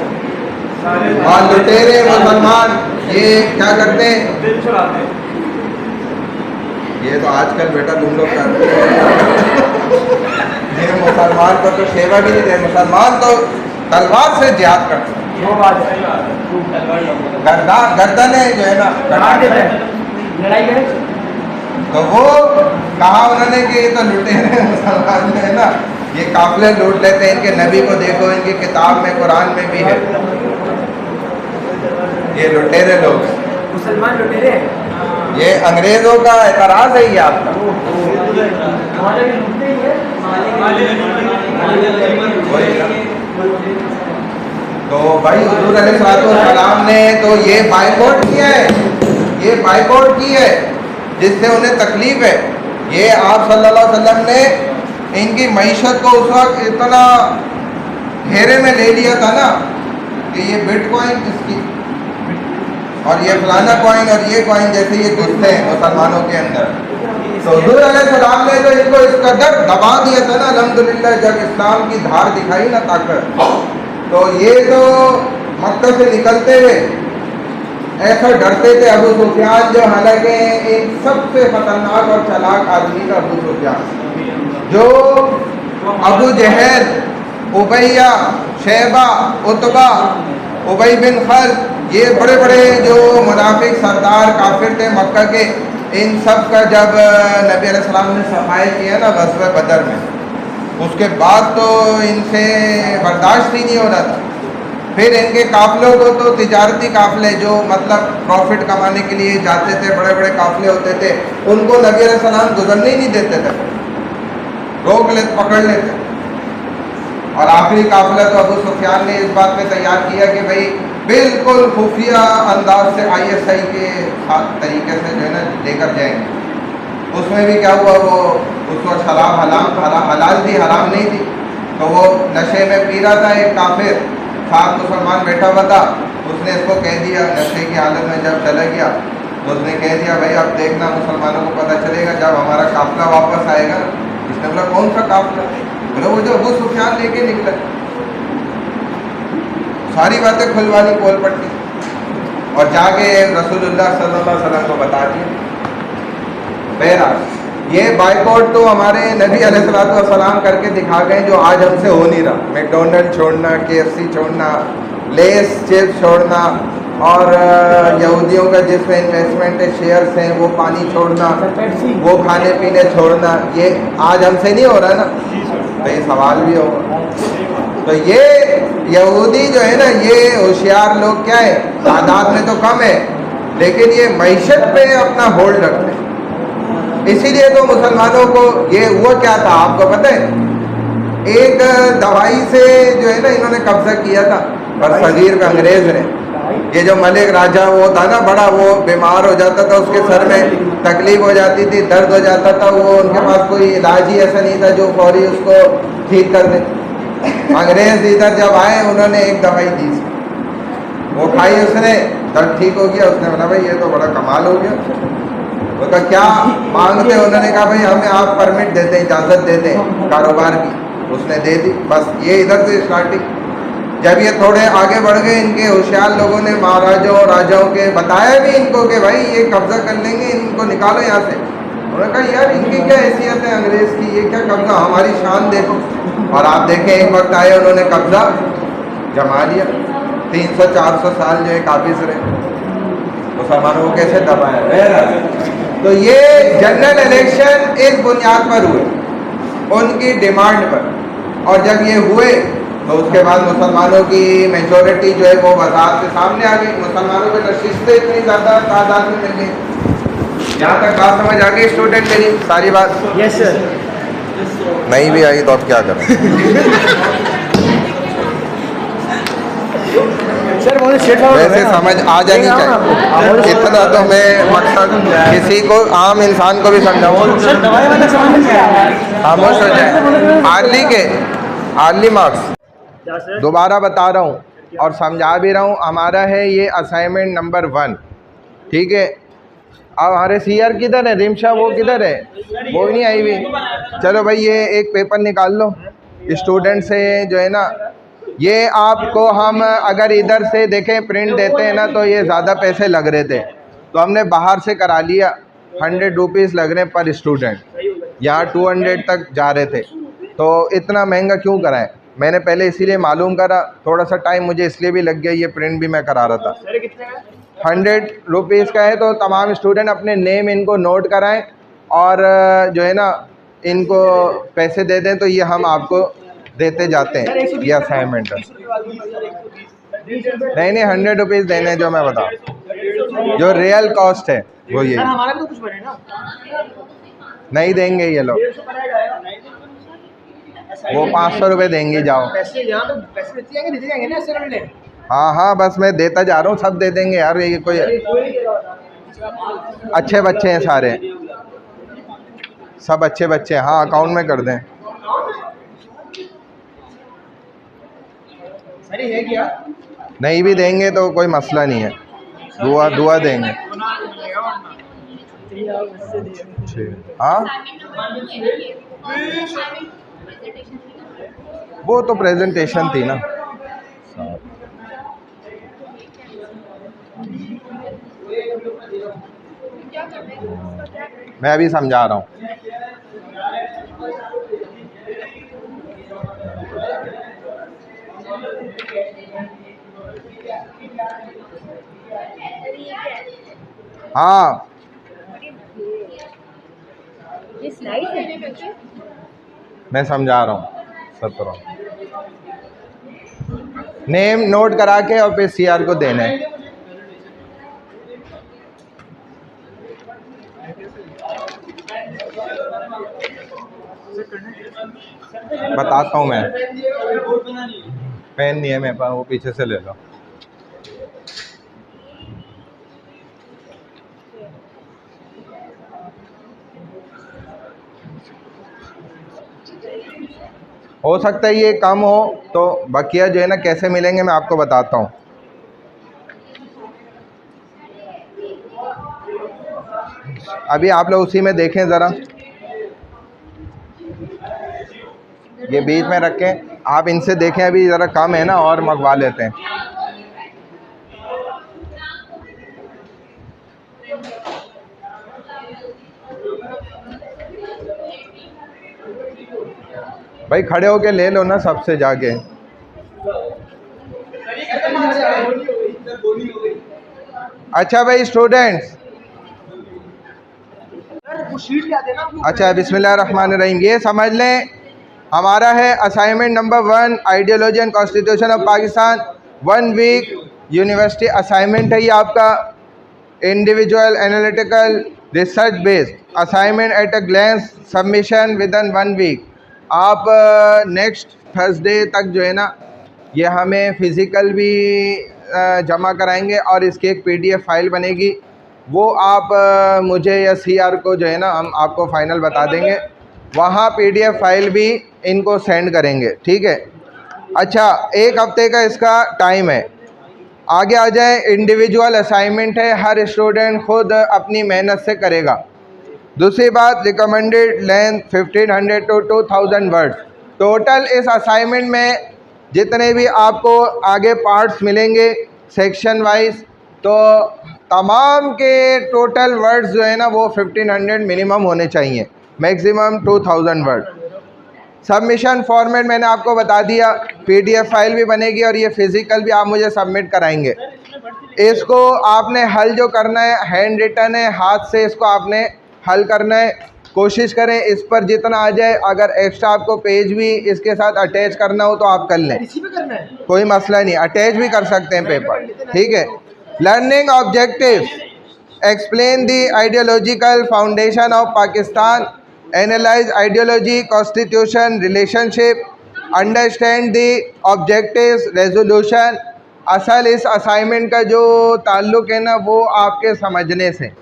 और लुटेरे मुसलमान ये क्या करते हैं? ये तो आजकल बेटा तुम लोग करते हैं। ये मुसलमान को तो सेवा भी नहीं दे, मुसलमान तो तलवार से जिहाद करते हैं। गर्दने जो है ना लड़ाई करे तो वो कहा उन्होंने कि ये तो लुटेरे मुसलमान जो है ना, ये काफिले लूट लेते हैं। इनके नबी को देखो, इनकी किताब में, कुरान में भी है, ये लुटेरे लोग, मुसलमान लुटेरे हैं। ये अंग्रेजों का एतराज है ये आपका। हमारे भी लुटते ही है। तो भाई हुजूर अलैहिस्सलाम ने तो ये बाइकआउट किया है, ये बाइकआउट की है जिससे उन्हें तकलीफ है। ये आप सल्लल्लाहु अलैहि वसल्लम ने इनकी मईशत को उस वक्त इतना घेरे में ले लिया था ना कि ये बिटकॉइन इसकी और ये फलाना कॉइन और ये कॉइन जैसे ये घुसते हैं मुसलमानों के अंदर। तो हुजूर अलैहिस्सलाम ने तो इनको इस कदर दबा दिया था ना, अल्हम्दुलिल्लाह, जब इस्लाम की धार दिखाई ना ताकत, तो ये तो मक्का से निकलते हुए ऐसा डरते थे अबू सुफियान, जो हालांकि एक सबसे खतरनाक और चालाक आदमी था अबू सुफियान, जो अबू जहल, उबैया, शैबा, उतबा, उबई बिन खल्द, ये बड़े बड़े जो मुनाफिक सरदार काफिर थे मक्का के, इन सब का जब नबी अलैहिस्सलाम ने सफाई किया ना ग़ज़वा बदर में, उसके बाद तो इनसे बर्दाश्त ही नहीं हो रहा था। फिर इनके काफ़िलों को तो तिजारती काफ़िले जो मतलब प्रॉफिट कमाने के लिए जाते थे, बड़े बड़े काफ़िले होते थे, उनको नबी अलैहिस्सलाम गुजरने ही नहीं देते थे, रोक ले, पकड़ लेते। और आखिरी काफ़िला तो अबू सुफियान ने इस बात पे तैयार किया कि भाई बिल्कुल खुफिया अंदाज से ISI के तरीके से जो है ना लेकर जाएंगे। उसमें भी क्या हुआ, वो उस वक्त शराब हलाल थी, हराम नहीं थी, तो वो नशे में पी रहा था। एक काफिर साथ मुसलमान बैठा हुआ था, उसने इसको कह दिया, नशे की हालत में जब चला गया तो उसने कह दिया भाई अब देखना मुसलमानों को पता चलेगा जब हमारा काफिला वापस आएगा। इसने बोला कौन सा काफिला? बोला वो जो अबू सुफियान लेके निकला। सारी बातें खुलवानी पोल पट्टी और जाके रसूलुल्लाह सल्लल्लाहु अलैहि वसल्लम को बता दिया। बहरहाल ये बाइकआउट तो हमारे नबी अलैहिस्सलाम करके दिखा गए, जो आज हमसे हो नहीं रहा। मैकडोनल्ड छोड़ना, KFC छोड़ना, लेस चिप्स छोड़ना और यहूदियों का जिसमें इन्वेस्टमेंट है, शेयर्स हैं, वो पानी छोड़ना, वो खाने पीने छोड़ना, ये आज हमसे नहीं हो रहा ना, तो ये सवाल भी होगा। तो ये यहूदी जो है ना, ये होशियार लोग क्या है, तादाद में तो कम है लेकिन ये मईशत पे अपना होल्ड रखते हैं। इसीलिए तो मुसलमानों को ये हुआ क्या था आपको पता है, एक दवाई से जो है ना इन्होंने कब्जा किया था और सगीर पे अंग्रेज ने। ये जो मलिक राजा वो था ना बड़ा, वो बीमार हो जाता था, उसके सर में तकलीफ हो जाती थी, दर्द हो जाता था, वो उनके पास कोई इलाज ही ऐसा नहीं था जो फौरी उसको ठीक कर दे। अंग्रेज इधर जब आए उन्होंने एक दवाई दी, वो खाई, उसने दर्द ठीक हो गया। उसने बोला भाई ये तो बड़ा कमाल हो गया। वो कहा क्या मांगते? उन्होंने कहा भाई हमें आप परमिट देते हैं, इजाज़त देते हैं कारोबार की। उसने दे दी। बस ये इधर से स्टार्टिंग। जब ये थोड़े आगे बढ़ गए, इनके होशियार लोगों ने महाराजाओं और राजाओं के बताया भी इनको कि भाई ये कब्जा कर लेंगे, इनको निकालो यहाँ से। उन्होंने कहा यार इनकी क्या हैसियत है अंग्रेज़ की, ये क्या कब्जा, हमारी शान देखो। और आप देखें एक वक्त आए उन्होंने कब्जा जमा लिया। 300-400 साल जो है काबिज रहे, मुसलमानों को कैसे दबाया। तो ये जनरल इलेक्शन इस बुनियाद पर हुए, उनकी डिमांड पर। और जब ये हुए तो उसके बाद मुसलमानों की मेजॉरिटी जो है वो वजाहत के सामने आ गई। मुसलमानों को नशिस्तें इतनी ज़्यादा तादाद में मिल गई। यहाँ तक बात समझ आ गई स्टूडेंट मेरी सारी बात? Yes sir. नहीं भी आई तो अब क्या करें। सर मुझे स्ट्रेट फॉरवर्ड वैसे समझ आ जानी चाहिए, इतना तो मैं मकसद किसी को आम इंसान को भी समझाऊँ। सर दवाई वाला समझ में आया। खामोश हो जाए। आर्ली मार्क्स क्या सर? दोबारा बता रहा हूँ और समझा भी रहा हूँ। हमारा है ये असाइनमेंट नंबर 1, ठीक है। अब हमारे सीआर किधर है, रिमशा वो किधर है, वो ही नहीं आई हुई। चलो भाई ये एक पेपर निकाल लो स्टूडेंट से जो है ना। ये आपको हम अगर इधर से देखें प्रिंट देते हैं ना तो ये ज़्यादा पैसे लग रहे थे, तो हमने बाहर से करा लिया। 100 रुपीज़ लग रहे पर स्टूडेंट, यहाँ 200 तक जा रहे थे। तो इतना महंगा क्यों कराएं? मैंने पहले इसीलिए मालूम करा, थोड़ा सा टाइम मुझे इसलिए भी लग गया, ये प्रिंट भी मैं करा रहा था। 100 रुपीज़ का है तो तमाम स्टूडेंट अपने नेम इनको नोट कराएं और जो है ना इनको पैसे दे दें, तो ये हम आपको देते जाते हैं। ये असाइनमेंट है। नहीं 100 रुपीज़ देने जो मैं बता, जो रियल कॉस्ट है वो ये। हमारा भी तो कुछ बनेगा। नहीं देंगे ये लोग, वो 500 रुपये देंगे। जाओ। पैसे यहाँ तो पैसे देते जाएंगे ना ऐसे करने। हाँ बस मैं देता जा रहा हूँ, सब दे देंगे यार। ये कोई अच्छे बच्चे हैं सारे, सब अच्छे बच्चे हैं। हाँ अकाउंट में कर दें। सर है क्या? नहीं भी देंगे तो कोई मसला नहीं है, दुआ देंगे। हाँ वो तो प्रेजेंटेशन थी ना। मैं अभी समझा रहा हूँ। हाँ ये स्लाइड है। मैं समझा रहा हूँ। 17 नेम नोट करा के और फिर सीआर को देना है। बताता हूँ मैं। पेन नहीं है मेरे पास, वो पीछे से ले लो। हो सकता है ये कम हो, तो बकिया जो है ना कैसे मिलेंगे मैं आपको बताता हूँ। अभी आप लोग उसी में देखें ज़रा, ये बीच में रखें। आप इनसे देखें, अभी ज़रा कम है ना, और मंगवा लेते हैं। भाई खड़े होके ले लो ना सबसे जाके। अच्छा भाई स्टूडेंट्स, वो शीट क्या देना। अच्छा बिस्मिल्लाहिर्रहमानिर्रहीम, ये समझ लें हमारा है assignment number 1 ideology and constitution of Pakistan, 1 week university assignment है ये आपका, individual analytical research based assignment at a glance, submission within 1 week. आप नेक्स्ट थर्सडे तक जो है ना ये हमें फ़िज़िकल भी जमा कराएंगे और इसकी एक PDF फाइल बनेगी, वो आप मुझे या CR को जो है ना हम आपको फ़ाइनल बता देंगे, वहाँ PDF फाइल भी इनको सेंड करेंगे, ठीक है। अच्छा 1 हफ्ते का इसका टाइम है। आगे आ जाए, इंडिविजुअल असाइनमेंट है, हर स्टूडेंट खुद अपनी मेहनत से करेगा। दूसरी बात, recommended length 1500 to 2000 words. Total इस असाइनमेंट में जितने भी आपको आगे पार्ट्स मिलेंगे सेक्शन वाइज, तो तमाम के टोटल वर्ड्स जो है ना वो 1500 मिनिमम होने चाहिए, मैक्सिमम 2000 वर्ड। सबमिशन फॉर्मेट मैंने आपको बता दिया, PDF फाइल भी बनेगी और ये फ़िज़िकल भी आप मुझे सबमिट कराएंगे। इसको आपने हल जो करना है, हैंड रिटन है, हाथ से इसको आपने हल करना है। कोशिश करें इस पर जितना आ जाए, अगर एक्स्ट्रा आपको पेज भी इसके साथ अटैच करना हो तो आप कर लें, इसी पे करना है। कोई मसला नहीं, अटैच भी कर सकते हैं पेपर, ठीक है। Learning objective, explain the ideological foundation of Pakistan, analyse ideology constitution relationship, understand the objectives resolution. असल इस असाइनमेंट का जो ताल्लुक़ है ना वो आपके समझने से,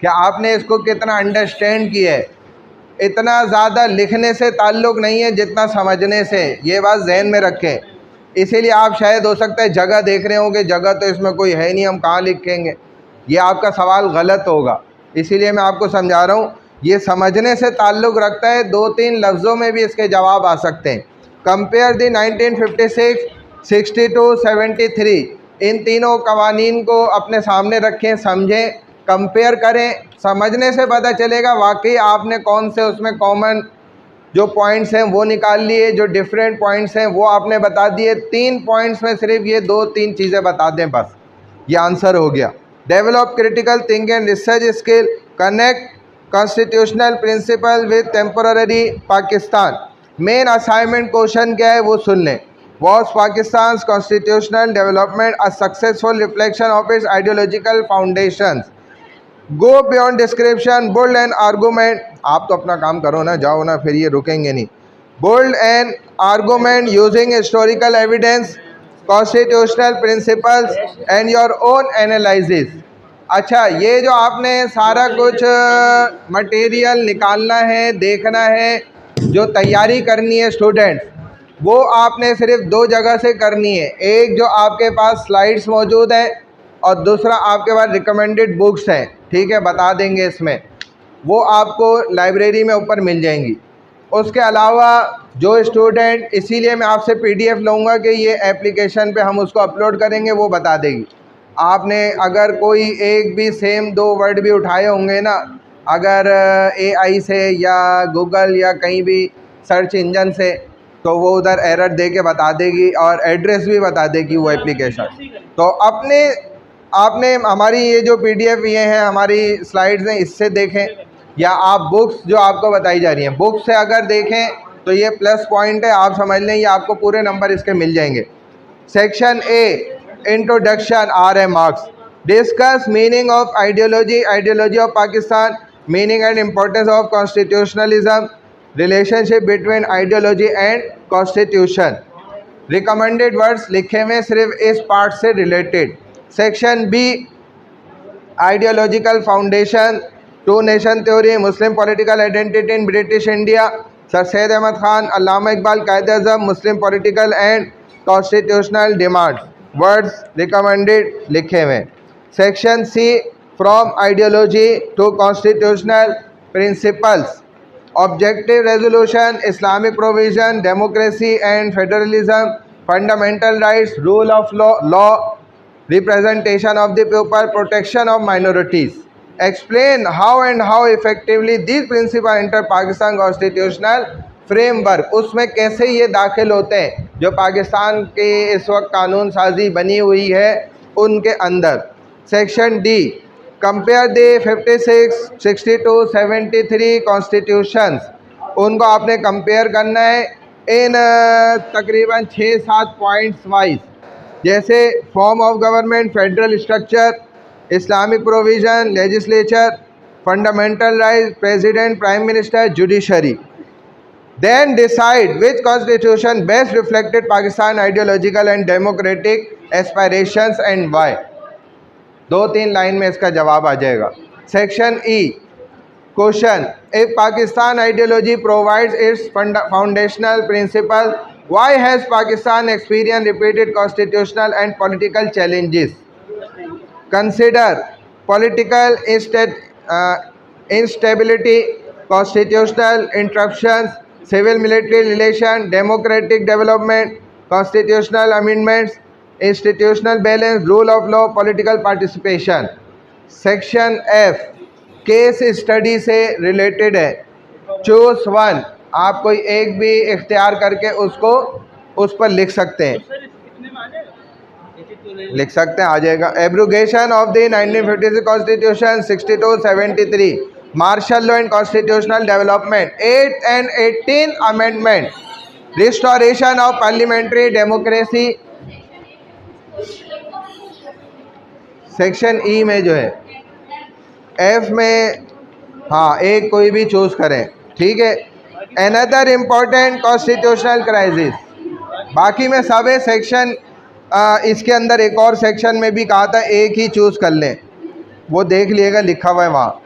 कि आपने इसको कितना अंडरस्टैंड किया है, इतना ज़्यादा लिखने से ताल्लुक़ नहीं है जितना समझने से, ये बात जहन में रखें। इसीलिए आप शायद हो सकता है जगह देख रहे होंगे, जगह तो इसमें कोई है नहीं, हम कहाँ लिखेंगे, ये आपका सवाल गलत होगा। इसीलिए मैं आपको समझा रहा हूँ, ये समझने से ताल्लुक़ रखता है, 2-3 लफ्ज़ों में भी इसके जवाब आ सकते हैं। कंपेयर द 1956, 62, 73, इन तीनों कवानीन को अपने सामने रखें, समझें, कंपेयर करें, समझने से पता चलेगा वाकई आपने कौन से उसमें कॉमन जो पॉइंट्स हैं वो निकाल लिए, जो डिफरेंट पॉइंट्स हैं वो आपने बता दिए। 3 पॉइंट्स में सिर्फ ये 2-3 चीज़ें बता दें, बस ये आंसर हो गया। Develop critical thinking and research skill, connect constitutional principle with temporary Pakistan. Main assignment question क्या है वो सुन लें। Was Pakistan constitutional development a successful reflection of its ideological foundations? Go beyond description, bold and argument. आप तो अपना काम करो ना, जाओ ना, फिर ये रुकेंगे नहीं। Bold and argument using historical evidence, constitutional principles and your own analysis. अच्छा, ये जो आपने सारा कुछ मटेरियल निकालना है, देखना है, जो तैयारी करनी है स्टूडेंट, वो आपने सिर्फ 2 जगह से करनी है। एक जो आपके पास स्लाइड्स मौजूद है और दूसरा आपके पास रिकमेंडेड बुक्स हैं, ठीक है, बता देंगे इसमें, वो आपको लाइब्रेरी में ऊपर मिल जाएंगी। उसके अलावा जो स्टूडेंट, इसीलिए मैं आपसे PDF लूँगा कि ये एप्लीकेशन पे हम उसको अपलोड करेंगे, वो बता देगी। आपने अगर कोई एक भी सेम 2 वर्ड भी उठाए होंगे ना, अगर AI से या गूगल या कहीं भी सर्च इंजन से, तो वो उधर एरर दे के बता देगी और एड्रेस भी बता देगी वो एप्लीकेशन। तो आपने हमारी ये जो PDF ये हैं, हमारी स्लाइड्स हैं, इससे देखें, या आप बुक्स जो आपको बताई जा रही हैं, बुक्स से अगर देखें तो ये प्लस पॉइंट है, आप समझ लें, ये आपको पूरे नंबर इसके मिल जाएंगे। Section A introduction, RM marks. Discuss meaning of ideology, ideology of Pakistan, meaning and importance of constitutionalism, relationship between ideology and constitution. Recommended words लिखे हुए सिर्फ इस पार्ट से रिलेटेड। Section B ideological foundation, 2 nation theory, Muslim political identity in British India, sir Syed Ahmad Khan, Allama Iqbal, Quaid-e-Azam, Muslim political and constitutional demand, words recommended लिखे हुए। Section C from ideology to constitutional principles, objective resolution, Islamic provision, democracy and federalism, fundamental rights, rule of law, representation of the people, protection of minorities. Explain how and how effectively these principles enter Pakistan constitutional framework, उसमें कैसे ये दाखिल होते हैं जो पाकिस्तान के इस वक्त कानून साजी बनी हुई है उनके अंदर। Section D, compare the 56, 62, 73 constitutions, उनको आपने कंपेयर करना है इन तकरीबन 6-7 पॉइंट्स वाइज, जैसे form of government, federal structure, Islamic provision, legislature, fundamental right, president, prime minister, judiciary. Then decide which constitution best reflected Pakistan ideological and democratic aspirations and why। 2-3 line में इसका जवाब आ जाएगा। Section E, question, if Pakistan ideology provides its foundational principle, why has Pakistan experienced repeated constitutional and political challenges? Consider political instability, constitutional interruptions, civil military relation, democratic development, constitutional amendments, institutional balance, rule of law, political participation। Section F, case study से related है। Choose one, आप कोई एक भी इख्तियार करके उसको उस पर लिख सकते हैं, लिख सकते हैं, आ जाएगा। Abrogation of the 1956 constitution, 62, 73, martial law and constitutional development, 8 and 18 amendment, restoration of parliamentary democracy. Section E में जो है, एफ में हाँ एक कोई भी चूज करें, ठीक है। अनदर इम्पोर्टेंट कॉन्स्टिट्यूशनल क्राइसिस, बाकी में सब है। सेक्शन इसके अंदर एक और सेक्शन में भी कहा था एक ही चूज कर लें, वो देख लिएगा, लिखा हुआ है वहाँ,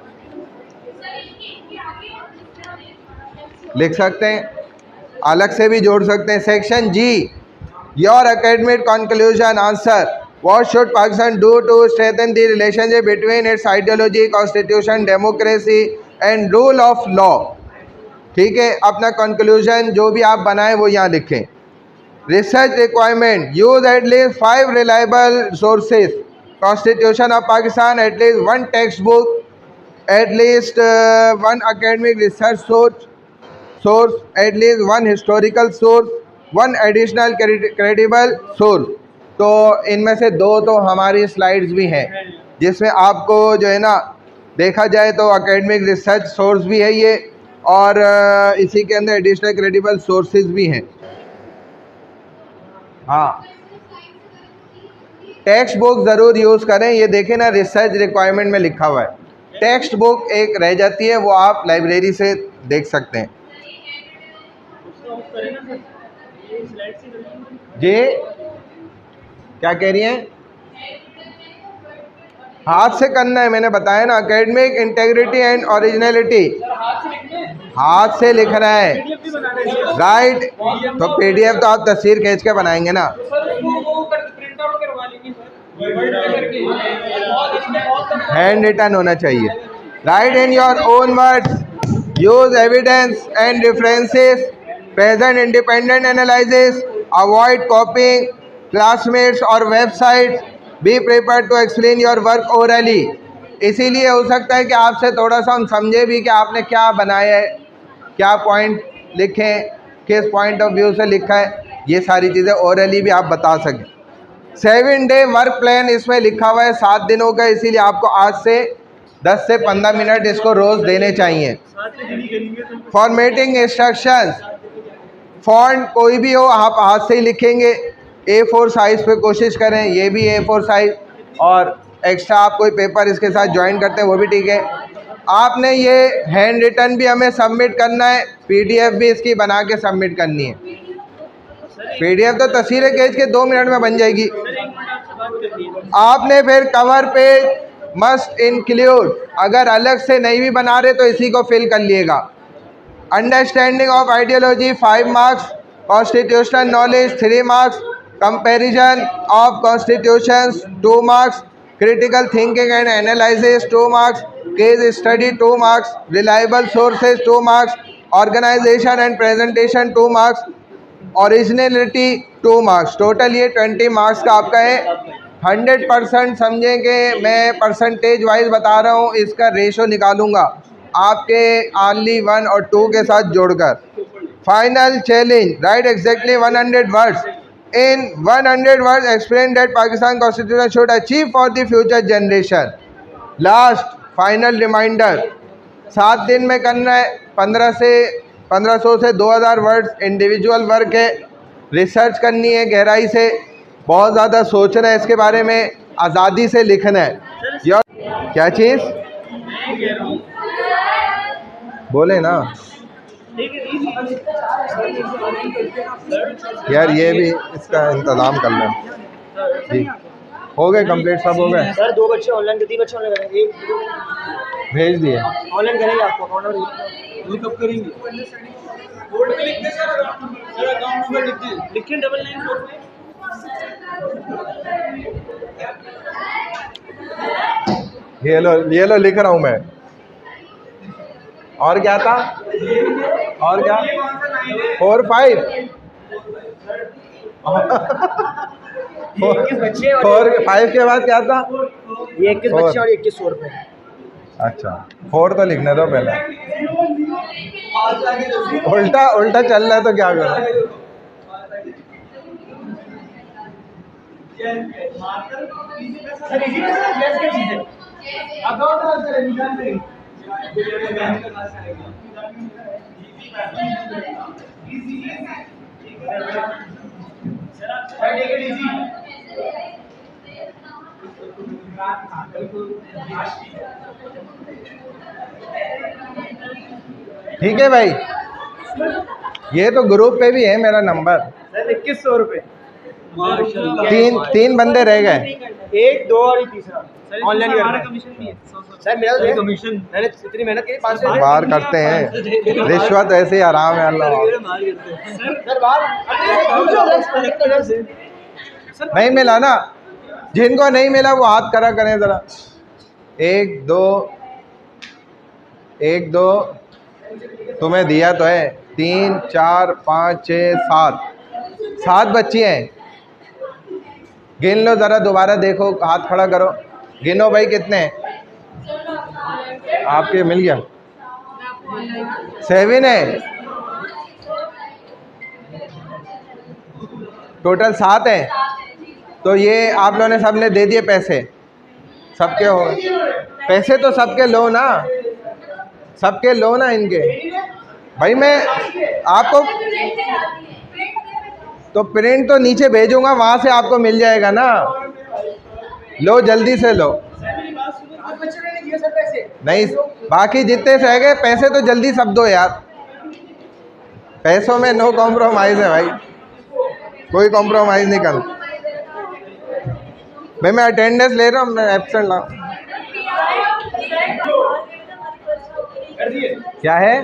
लिख सकते हैं, अलग से भी जोड़ सकते हैं। Section G, your academic conclusion answer, what should Pakistan do to strengthen the relationship between its ideology, constitution, democracy and rule of law. ठीक है, अपना कंक्लूजन जो भी आप बनाएं वो यहाँ लिखें। Research requirement, use at least 5 reliable sources, constitution of Pakistan, at least 1 text book, at least 1 academic research source, at least 1 historical source, 1 additional credible source। तो इनमें से 2 तो हमारी स्लाइड्स भी हैं, जिसमें आपको जो है ना देखा जाए तो एकेडमिक रिसर्च सोर्स भी है ये, और इसी के अंदर एडिशनल क्रेडिबल सोर्सेज भी हैं। हाँ, टेक्स्ट बुक ज़रूर यूज़ करें, ये देखें ना रिसर्च रिक्वायरमेंट में लिखा हुआ है। टेक्स्ट बुक एक रह जाती है, वो आप लाइब्रेरी से देख सकते हैं। जी क्या कह रही हैं? हाथ से करना है, मैंने बताया ना, एकेडमिक इंटेग्रिटी एंड ओरिजिनलिटी, हाथ से लिखना है, राइट। तो पीडीएफ तो आप तस्वीर खींच के बनाएंगे ना, हैंड रिटन होना चाहिए। Write in your own words, use evidence and references, present independent analysis, avoid copying classmates और websites, be prepared to explain your work orally. इसीलिए हो सकता है कि आपसे थोड़ा सा हम समझे भी कि आपने क्या बनाया है, क्या पॉइंट लिखे, किस पॉइंट ऑफ व्यू से लिखा है, ये सारी चीज़ें ओरली भी आप बता सकें। 7 डे वर्क प्लान इसमें लिखा हुआ है, 7 दिनों का, इसीलिए आपको आज से 10 से 15 मिनट इसको रोज़ देने चाहिए। फॉर्मेटिंग इंस्ट्रक्शंस, फॉन्ट कोई भी हो आप हाथ से ही लिखेंगे, A4 साइज़ पे कोशिश करें, ये भी A4 साइज़, और एक्स्ट्रा आप कोई पेपर इसके साथ ज्वाइन करते हैं वो भी ठीक है। आपने ये हैंड रिटन भी हमें सबमिट करना है, PDF भी इसकी बना के सबमिट करनी है। PDF तो तस्वीरें खींच के 2 मिनट में बन जाएगी। आपने फिर कवर पेज मस्ट इंक्लूड, अगर अलग से नहीं भी बना रहे तो इसी को फिल कर लिएगा। Understanding of ideology 5 marks, constitutional knowledge 3 marks, comparison of constitutions 2 marks, critical thinking and analysis 2 marks, case study 2 marks, reliable sources 2 marks, organisation and presentation 2 marks, originality 2 marks. Total ये 20 मार्क्स का आपका है। 100% समझेंगे, मैं percentage wise बता रहा हूँ, इसका रेशो निकालूंगा आपके only 1 और 2 के साथ जोड़कर। Final challenge. Write exactly 100 words. In 100 words, explain that Pakistan Constitution should achieve for the future generation. Last final reminder. 7 दिन में करना है. 1500 से 2000 वर्ड्स इंडिविजुअल वर्क है. रिसर्च करनी है गहराई से. बहुत ज़्यादा सोचना है इसके बारे में. आज़ादी से लिखना है. क्या चीज़ बोले ना यार, ये भी इसका इंतज़ाम कर लें जी. हो गए कंप्लीट, सब हो गए. सर 2 बच्चे ऑनलाइन के 3 बच्चे ऑनलाइन करेंगे, एक भेज दिए. ऑनलाइन करेंगे आपको अकाउंट नंबर कब करेंगे? कोड पे लिख दे सर अकाउंट नंबर लिख दे, लिखिए 9945. ये लो लिख रहा हूँ मैं. और क्या था? और क्या? 4 5 बच्चे 4 5 के बाद क्या था? ये 21 बच्चे और 2100 रुपए. अच्छा 4 तो लिखने दो पहले. उल्टा उल्टा चल रहा है तो क्या करो. ठीक है भाई, ये तो ग्रुप पे भी है मेरा नंबर. सर 2100 रुपए. तीन बंदे रह गए. 1 2 और तीसरा ऑनलाइन हमारा कमीशन भी है. सर मेरा कमीशन मैंने इतनी मेहनत की 5 से बाहर करते हैं. रिश्वत ऐसे ही आराम है. अल्लाह सर बाहर नहीं मिला ना. जिनको नहीं मिला वो हाथ करा करें ज़रा. 1 2 1 2 तुम्हें दिया तो है. 3 4 5 6 7 बच्ची हैं. गिन लो ज़रा, दोबारा देखो, हाथ खड़ा करो, गिनो भाई कितने हैं. आपके मिल गया. 7 है. टोटल 7 है. तो ये आप लोगों ने सबने दे दिए पैसे. सबके हो पैसे तो सबके लो ना. सबके लो ना इनके. भाई मैं आपको तो प्रिंट तो नीचे भेजूंगा, वहाँ से आपको मिल जाएगा ना. लो जल्दी से लो. नहीं, बाकी जितने से गए पैसे तो जल्दी सब दो यार. पैसों में नो कॉम्प्रोमाइज़ है भाई, कोई कॉम्प्रोमाइज़ नहीं कर. भाई मैं अटेंडेंस ले रहा हूँ, मैं एब्सेंट ला. क्या है?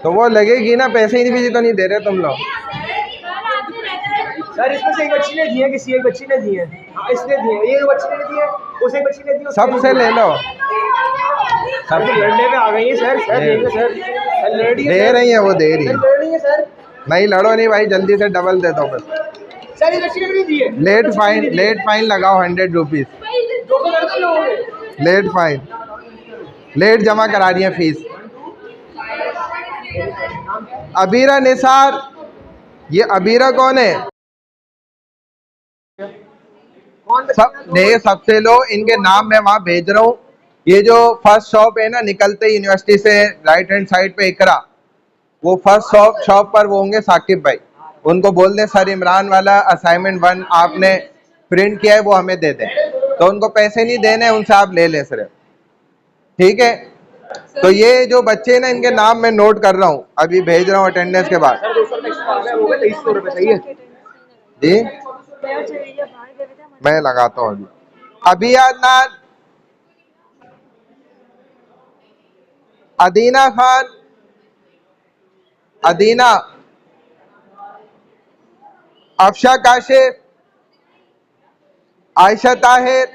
तो वो लगेगी ना, पैसे ही भी तो नहीं दे रहे तुम लोग. सर इसमें से एक बच्ची ने दिए, किसी एक बच्ची ने दिए. हाँ इसने दिए, ये बच्ची ने दिए, उस एक बच्ची ने दिए. सबसे ले लो. सब लड़ने पे आ गई है सर. सर देंगे सर. दे रही है वो, दे रही है. लड़ रही है सर. नहीं लड़ो नहीं भाई, जल्दी से डबल दे दो बस. सर ये बच्ची ने भी नहीं दिए. लेट फाइन लगाओ 100 रुपीज़. 200 कर दो लोगों ने. लेट फाइन, लेट जमा करा रही है फीस. अबीरा निसार. ये अबीरा कौन है? सबसे लो. इनके नाम मैं वहाँ भेज रहा हूँ. ये जो फर्स्ट शॉप है ना, निकलते यूनिवर्सिटी से राइट हैंड साइड पे इकरा, वो फर्स्ट शॉप पर वो होंगे साकिब भाई. उनको बोल दें सर इमरान वाला असाइनमेंट 1 आपने प्रिंट किया है वो हमें दे दें. तो उनको पैसे नहीं देने, उनसे आप ले लें सिर्फ. ठीक है. तो ये जो बच्चे ना, इनके नाम मैं नोट कर रहा हूँ, अभी भेज रहा हूँ अटेंडेंस के बाद. सर 200 एक्स्ट्रा आ गया, हो गए 2300 रुपए. सही है जी, मैं लगाता हूँ अभी. अबिया नान, अदीना खान, अदीना, अफशा काशिफ, आयशा ताहिर,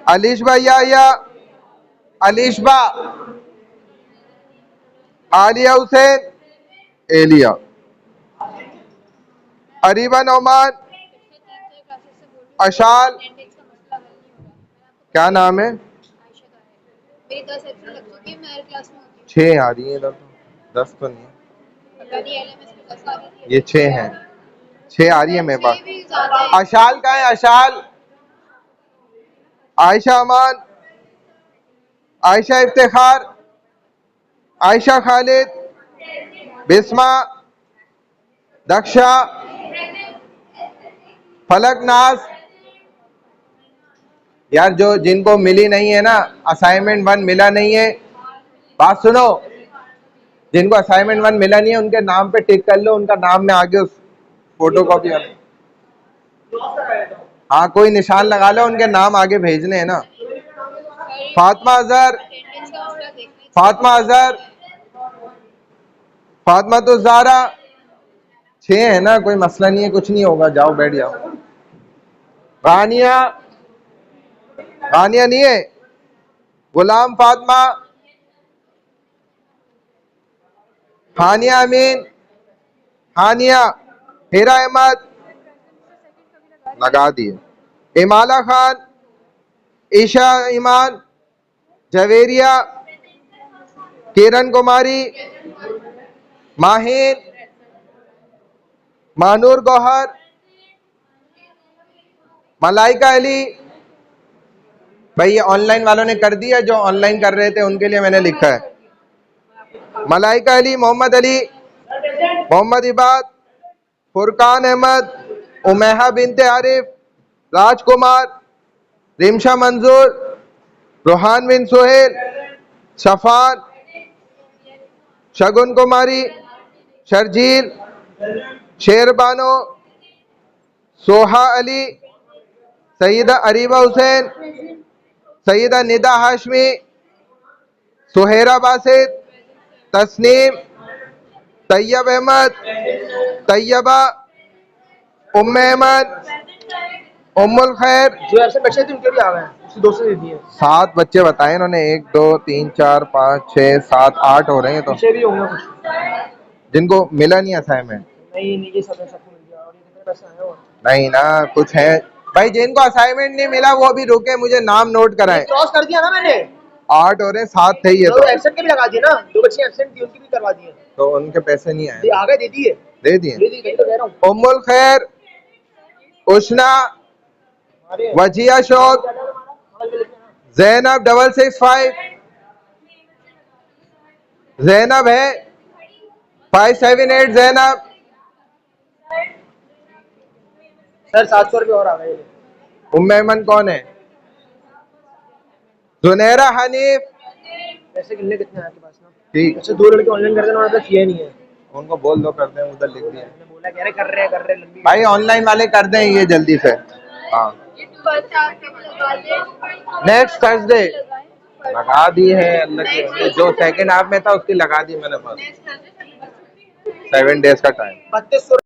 अलिशबा याया, अलिशबा, आलिया हुसैन, एलिया, अरीबा नौमान, अशाल. क्या नाम है? मेरी 10 एब्सेंट लग चुकी है, मैं हर क्लास में होती 6 आ रही है इधर तो, 10 तो नहीं है। पता नहीं LMS में 10 आ रही है। ये 6 हैं, 6 आ रही है मेरे पास। 6 भी ज्यादा है। अशाल का है, अशाल, आयशा अमान, आयशा इफ्तिखार, आयशा खालिद, बिस्मा, दक्षा, फलक नाज। यार जो जिनको मिली नहीं है ना, असाइनमेंट 1 मिला नहीं है, बात सुनो, जिनको असाइनमेंट 1 मिला नहीं है उनके नाम पे टिक कर लो, उनका नाम में आगे उस फोटो कॉपी। हाँ कोई निशान लगा लो, उनके नाम आगे भेजने हैं ना। फातिमा अजहर, अटेंडेंस का पूरा देखना है। फातिमा अजहर, फातिमा तो ज़ारा। 6 है ना, कोई मसला नहीं है, कुछ नहीं होगा, जाओ बैठ जाओ। रानिया, रानिया नहीं है, गुलाम फातिमा, हानिया अमीन, हानिया, हिरा अहमद, लगा दिए। इमाला खान, ईशा ईमान, जवेरिया, किरण कुमारी, माहिन, मानूर गौहर, मलाइका अली। भाई ये ऑनलाइन वालों ने कर दिया, जो ऑनलाइन कर रहे थे उनके लिए मैंने लिखा है। मलाइका अली, मोहम्मद अली, मोहम्मद इबाद, फुरकान अहमद, उमेहा बिनते आरिफ, राजकुमार, रिमशा मंजूर, रोहान बिन सुहेल, शफान, शगुन कुमारी, शर्जील, शेरबानो, सोहा अली, सईदा अरीबा हुसैन, सईदा निदा हाशमी, सुहेरा बासित, तस्नीम, तैयब अहमद, तैयबा, उम्मे अहमद, उम्मुल खैर। जो ऐसे बच्चे थे उनके भी आ गए हैं, उसकी 2 से दे दिए। 7 बच्चे बताए इन्होंने, 1 2 3 4 5 6 7 8 हो रहे हैं। तो पीछे भी होंगे कुछ। जिनको मिला नहीं असाइनमेंट, नहीं नहीं, ये सब है, सबको मिल गया। और ये कितने पैसे आए? और नहीं ना, कुछ है भाई जिनको असाइनमेंट नहीं मिला वो भी रुके, मुझे नाम नोट कराएं। क्रॉस कर दिया ना मैंने। 8 हो रहे, 7 थे ये तो तो। एब्सेंट के भी लगा दिए ना, 2 बच्चे एब्सेंट थी उनकी भी करवा दिए। तो उनके पैसे नहीं ये आए, आ गए, दे दिए। दे दिए। दे दिए, कहीं तो कह रहा हूँ। उम्मुल खैर, उष्ना, वजिया शौक, जैनब 665, जैनब है 578, जैनब। सर 700 रुपये और आ गए। उम्मे ऐमन कौन है? जुनैरा हनीफ, पैसे कितने कितने आए आपके पास ना? ठीक। अच्छा 2 लड़के ऑनलाइन कर देना, उन्होंने तो किया नहीं है। उनको बोल दो कर दें, उधर लिख दिया। मैंने बोला कह रहे कर रहे लंबी। भाई ऑनलाइन वाले कर दें ये जल्दी से। हाँ ये फर्स्ट हाफ कब लगा दे? नेक्स्ट थर्सडे लगा दी है, अल्लाह की, जो सेकंड हाफ में था उसकी लगा दी मैंने, बस 7 डेज का टाइम। 3200